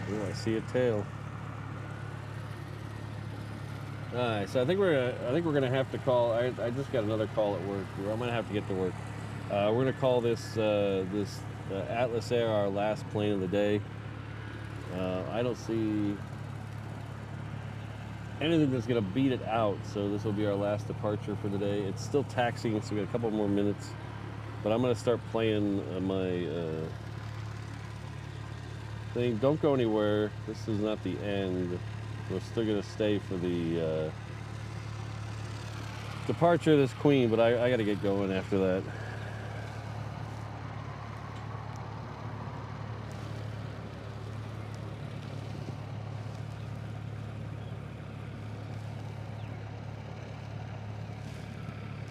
Oh, I see a tail. All right, so I think we're gonna have to call. I just got another call at work. I'm gonna have to get to work. We're gonna call this Atlas Air our last plane of the day. I don't see anything that's gonna beat it out, so this will be our last departure for the day. It's still taxiing, so we got a couple more minutes. But I'm gonna start playing my thing. Don't go anywhere. This is not the end. We're still gonna stay for the departure of this queen, but I gotta get going after that.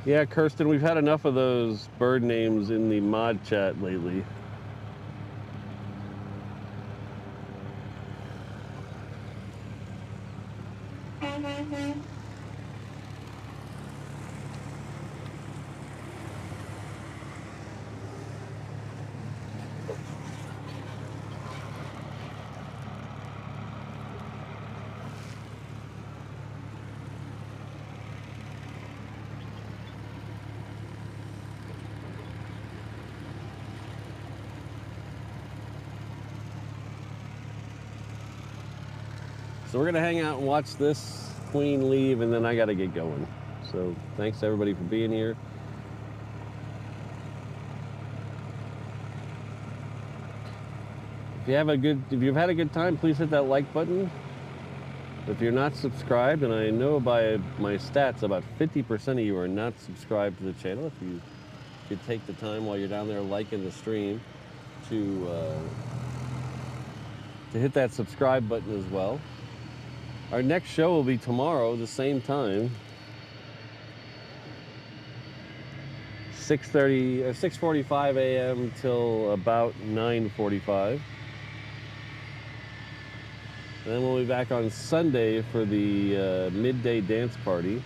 Yeah, Kirsten, we've had enough of those bird names in the mod chat lately. So we're gonna hang out and watch this queen leave, and then I gotta get going. So thanks everybody for being here. If you've had a good time, please hit that like button. If you're not subscribed, and I know by my stats about 50% of you are not subscribed to the channel, if you could take the time while you're down there liking the stream to hit that subscribe button as well. Our next show will be tomorrow, the same time, 6:45 a.m. till about 9:45. Then we'll be back on Sunday for the midday dance party.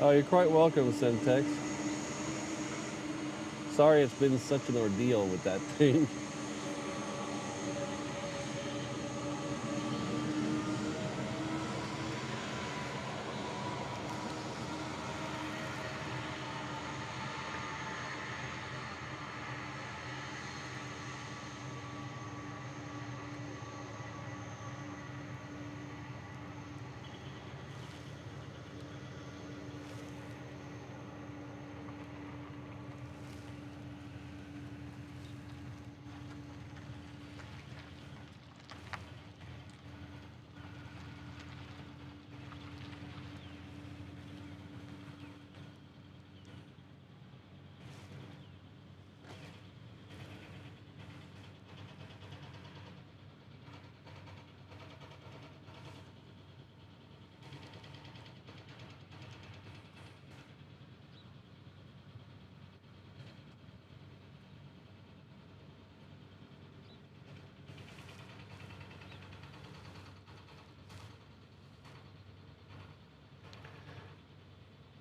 Oh, you're quite welcome, Centex. Sorry it's been such an ordeal with that thing.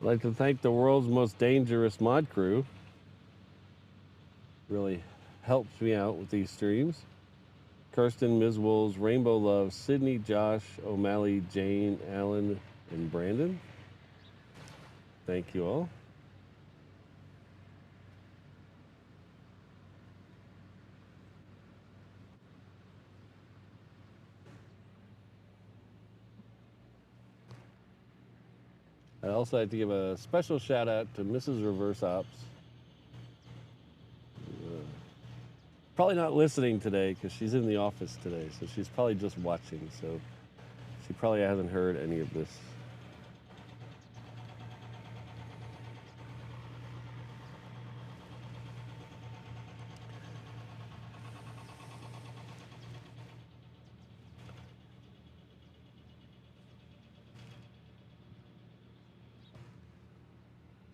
like to thank the world's most dangerous mod crew. Really helps me out with these streams. Kirsten, Ms. Wolves, Rainbow Love, Sydney, Josh, O'Malley, Jane, Alan, and Brandon. Thank you all. I'd also like to give a special shout out to Mrs. Reverse Ops. Probably not listening today because she's in the office today, so she's probably just watching, so she probably hasn't heard any of this.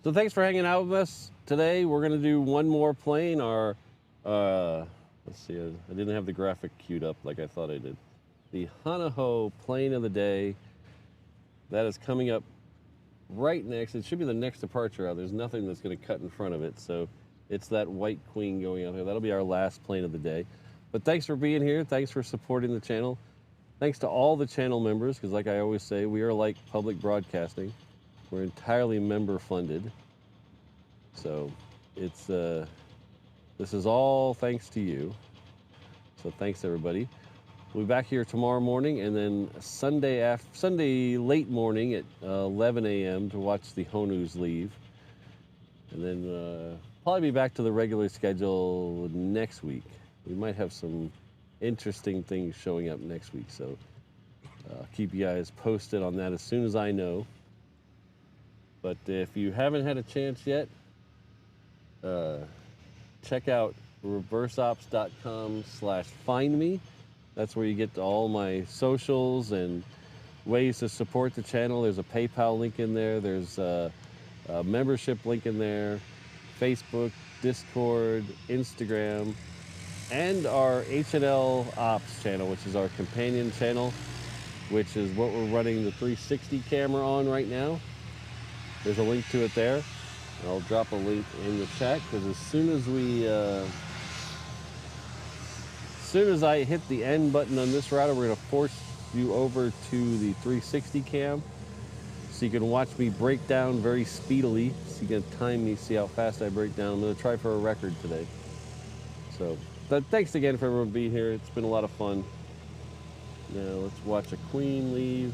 So thanks for hanging out with us today. We're gonna do one more plane. Our, let's see, I didn't have the graphic queued up like I thought I did. The Honolulu plane of the day. That is coming up right next. It should be the next departure out. There's nothing that's gonna cut in front of it. So it's that White Queen going out there. That'll be our last plane of the day. But thanks for being here. Thanks for supporting the channel. Thanks to all the channel members, because like I always say, we are like public broadcasting. We're entirely member funded. So it's this is all thanks to you. So thanks everybody. We'll be back here tomorrow morning and then Sunday late morning at 11 a.m. to watch the Honus leave. And then probably be back to the regular schedule next week. We might have some interesting things showing up next week. So keep you guys posted on that as soon as I know. But if you haven't had a chance yet, check out reverseops.com/findme. That's where you get to all my socials and ways to support the channel. There's a PayPal link in there. There's a membership link in there. Facebook, Discord, Instagram, and our HNL Ops channel, which is our companion channel, which is what we're running the 360 camera on right now. There's a link to it there. I'll drop a link in the chat because as soon as I hit the end button on this router, we're going to force you over to the 360 cam so you can watch me break down very speedily. So you can time me, see how fast I break down. I'm going to try for a record today. So, but thanks again for everyone being here. It's been a lot of fun. Now let's watch a Queen leave.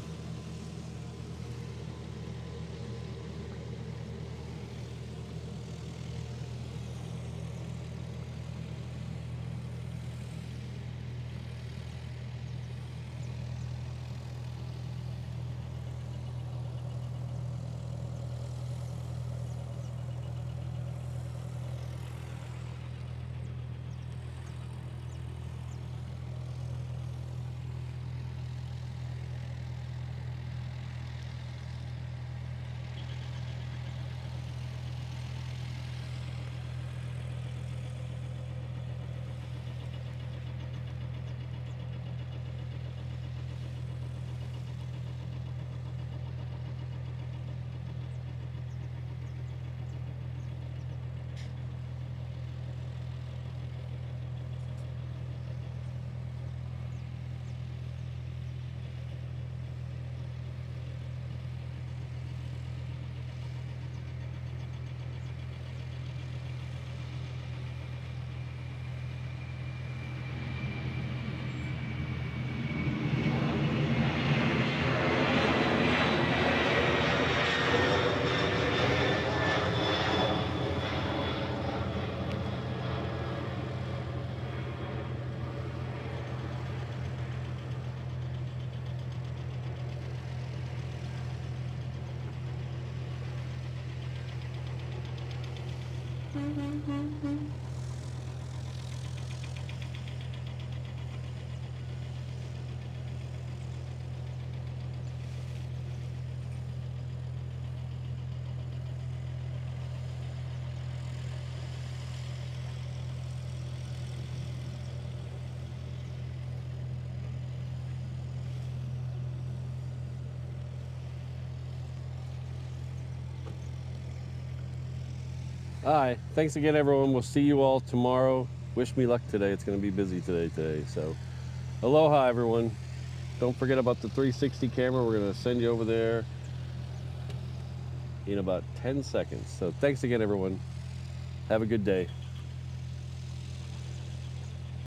All right. Thanks again, everyone. We'll see you all tomorrow. Wish me luck today. It's going to be busy today. So, aloha, everyone. Don't forget about the 360 camera. We're going to send you over there in about 10 seconds. So, thanks again, everyone. Have a good day.